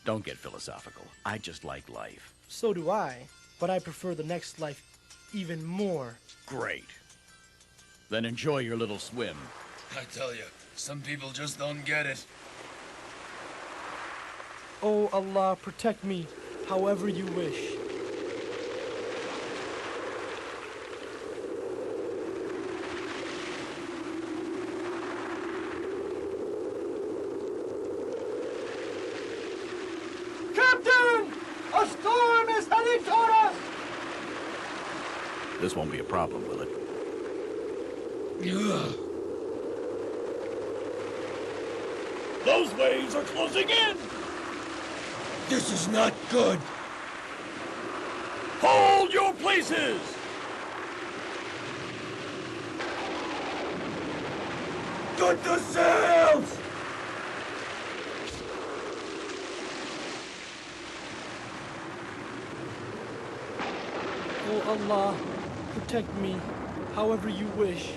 S2: Don't get philosophical. I just like life.
S1: So do I, but I prefer the next life even more.
S2: Great. Then enjoy your little swim.
S17: I tell you, some people just don't get it.
S1: Oh Allah, protect me however you wish.
S11: Captain! A storm is heading toward us!
S2: This won't be a problem, will it?
S5: Those waves are closing in!
S11: This is not good.
S5: Hold your places!
S11: Get the sails!
S1: Oh Allah, protect me however you wish.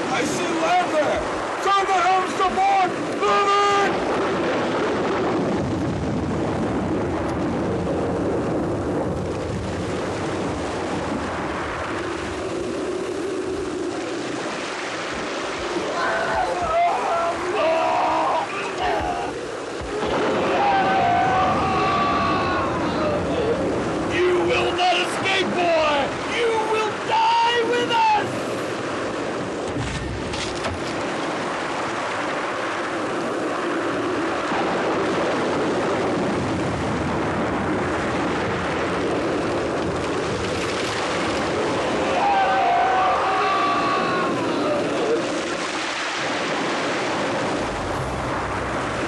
S11: I see land there! Turn the helms to port! Move it!
S5: You will not escape, boy! You will die with us!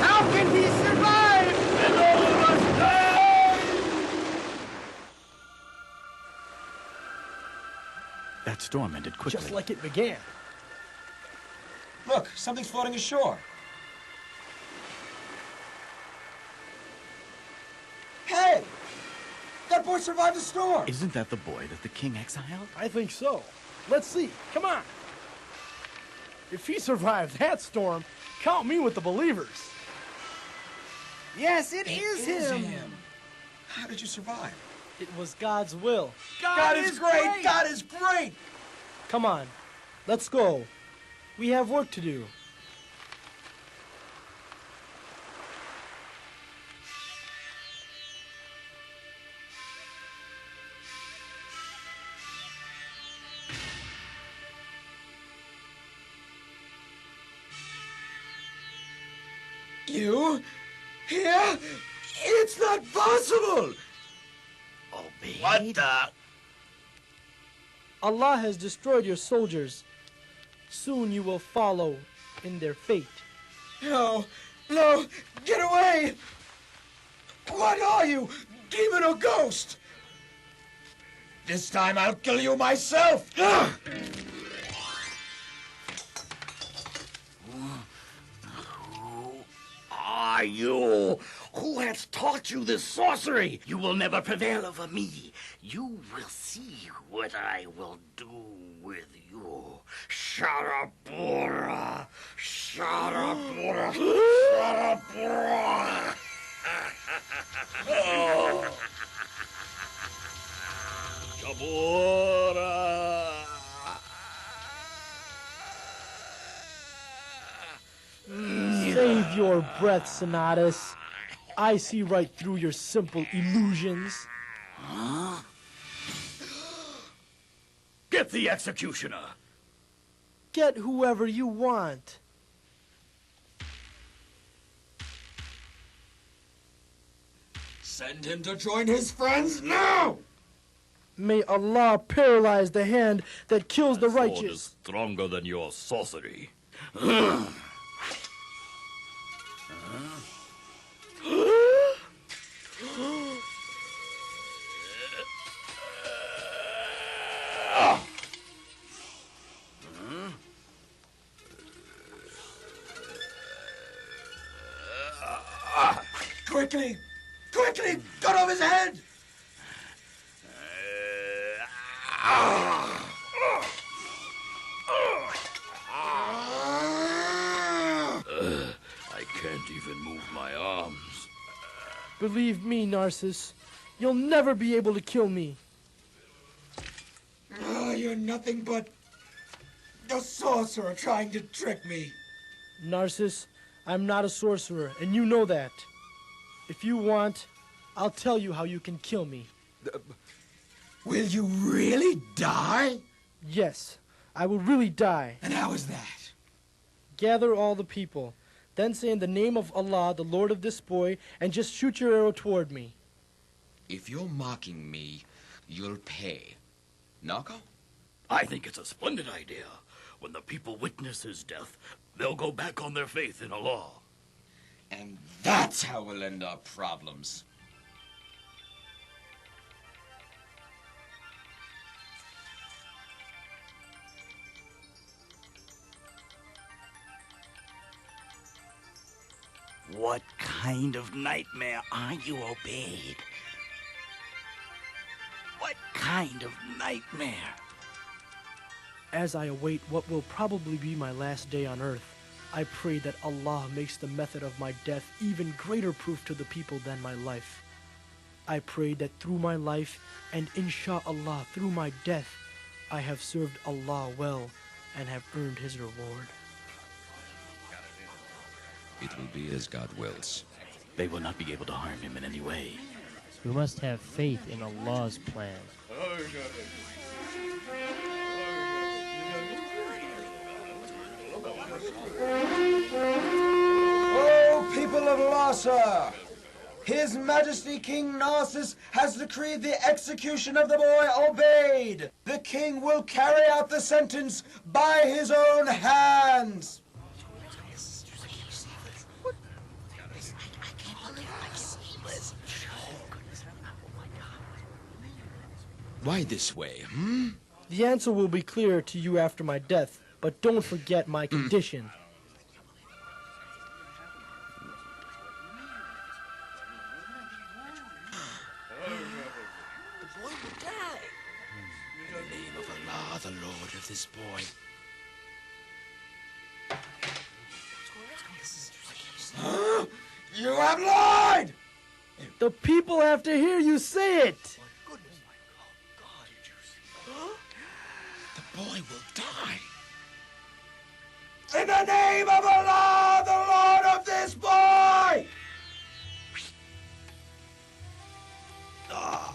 S11: How can we survive? And all of us die!
S2: That storm ended quickly.
S1: Just like it began.
S11: Look, something's floating ashore. Hey! That boy survived the storm!
S2: Isn't that the boy that the king exiled?
S1: I think so. Let's see. Come on.
S16: If he survived that storm, count me with the believers.
S11: Yes, it is him. How did you survive?
S1: It was God's will.
S11: God is great! God is great!
S1: Come on, let's go. We have work to do.
S11: You? Here? It's not possible!
S17: Obaid? What the?
S1: Allah has destroyed your soldiers. Soon you will follow in their fate.
S11: No, no, get away! What are you, demon or ghost? This time I'll kill you myself!
S17: Are you? Who has taught you this sorcery? You will never prevail over me. You will see what I will do with you. Sharapura! Sharapura! Sharapura! Oh. Shabura!
S1: Save your breath, Cinatas. I see right through your simple illusions.
S17: Huh? Get the executioner.
S1: Get whoever you want.
S11: Send him to join his friends now!
S1: May Allah paralyze the hand that kills the
S17: Sword
S1: righteous.
S17: is stronger than your sorcery.
S11: Quickly! Quickly! Cut off his head!
S17: I can't even move my arms.
S1: Believe me, Narsis, you'll never be able to kill me.
S11: Oh, you're nothing but a sorcerer trying to trick me.
S1: Narsis, I'm not a sorcerer, and you know that. If you want, I'll tell you how you can kill me.
S11: Will you really die?
S1: Yes, I will really die.
S11: And how is that?
S1: Gather all the people, then say in the name of Allah, the Lord of this boy, and just shoot your arrow toward me.
S11: If you're mocking me, you'll pay. Narco?
S17: I think it's a splendid idea. When the people witness his death, they'll go back on their faith in Allah.
S11: And that's how we'll end our problems.
S17: What kind of nightmare are you, Obaid? What kind of nightmare?
S1: As I await what will probably be my last day on earth, I pray that Allah makes the method of my death even greater proof to the people than my life. I pray that through my life, and insha'Allah through my death, I have served Allah well and have earned His reward.
S18: It will be as God wills.
S2: They will not be able to harm him in any way.
S19: We must have faith in Allah's plan.
S7: Oh, people of Larsa! His Majesty King Narsis has decreed the execution of the boy Obaid. The king will carry out the sentence by his own hands.
S11: Why this way, hmm?
S1: The answer will be clear to you after my death, but don't forget my condition.
S11: The boy will die. In the name of Allah, the Lord of this boy. You have lied!
S1: The people have to hear you say it.
S11: The boy will die. In the name of Allah, the Lord of this boy! I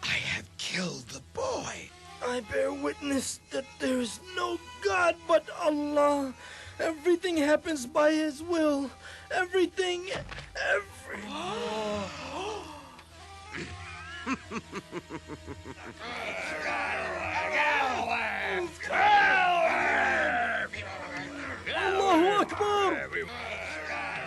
S11: have killed the boy.
S1: I bear witness that there is no God but Allah. Everything happens by His will. Everything.
S15: Allahu Akbar!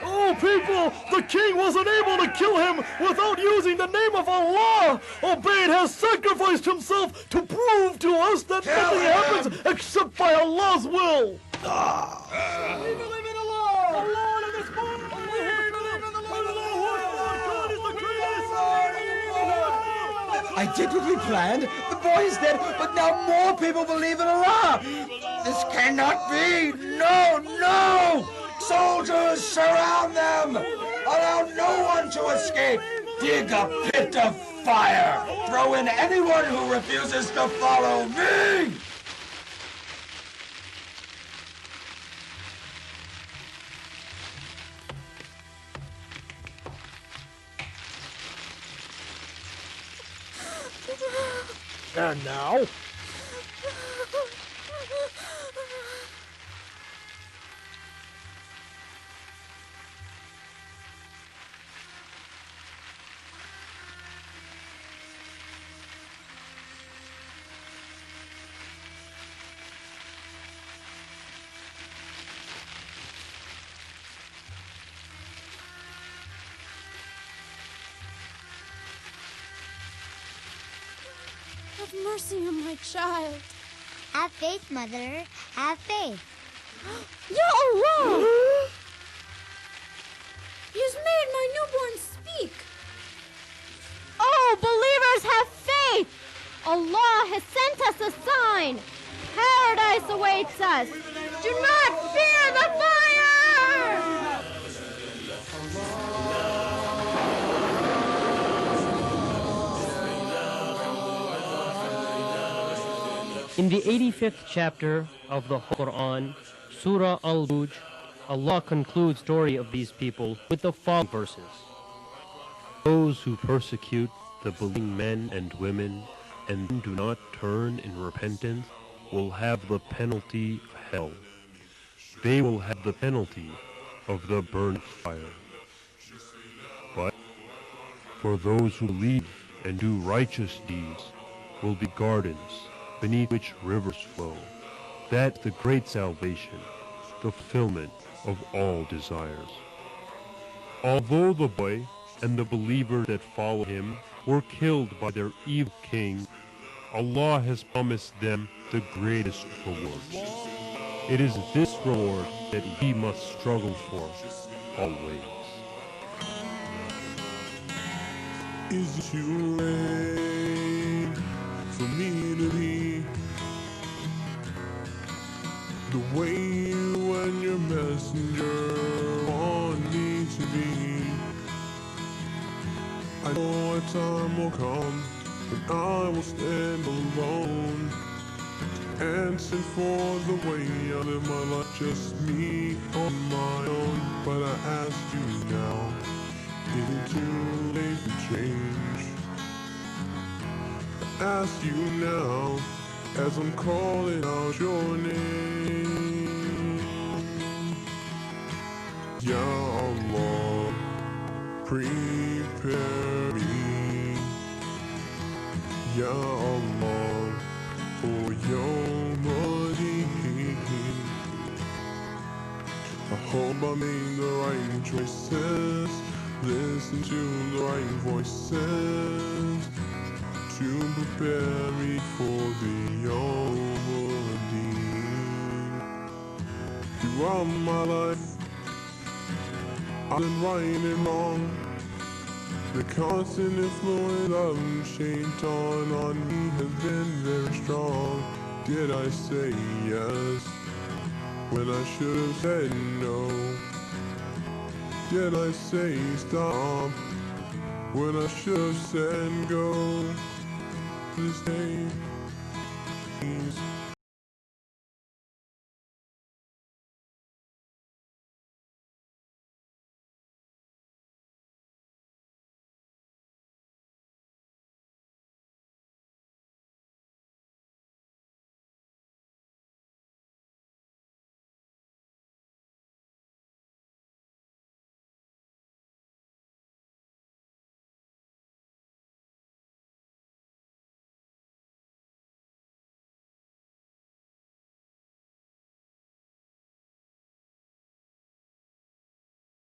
S15: Oh, people! The king wasn't able to kill him without using the name of Allah! Obaid has sacrificed himself to prove to us that nothing happens except by Allah's will!
S11: We believe in Allah! The Lord of this boy! We believe in the Lord of the God is the greatest! I did what we planned. The boy is dead, but now more people believe in Allah! This cannot be! No, no! Soldiers, surround them! Allow no one to escape! Dig a pit of fire! Throw in anyone who refuses to follow me!
S1: And now?
S12: Have mercy on my child.
S14: Have faith, Mother. Have faith.
S12: Ya Allah! He's made my newborn speak. Oh, believers, have faith! Allah has sent us a sign. Paradise awaits us. Do not fear the fire!
S19: In the 85th chapter of the Quran, Surah Al-Buj, Allah concludes the story of these people with the following verses. Those who persecute the believing men and women and do not turn in repentance will have the penalty of hell. They will have the penalty of the burning fire. But for those who believe and do righteous deeds will be gardens beneath which rivers flow. That's the great salvation, the fulfillment of all desires. Although the boy and the believers that follow him were killed by their evil king, Allah has promised them the greatest reward. It is this reward that he must struggle for always.
S20: Is it too late for me to be the way you and your messenger want me to be? I know a time will come when I will stand alone, answer for the way I live my life, just me on my own. But I ask you now, is it too late to change? I ask you now, as I'm calling out your name. Ya Allah, prepare me. Ya Allah, for your money. I hope I made the right choices, listen to the right voices, to prepare me for the Obaid. Throughout my life, I've been right and wrong. The constant influence of Shaitan on me has been very strong. Did I say yes when I should have said no? Did I say stop when I should have said go? This day, please.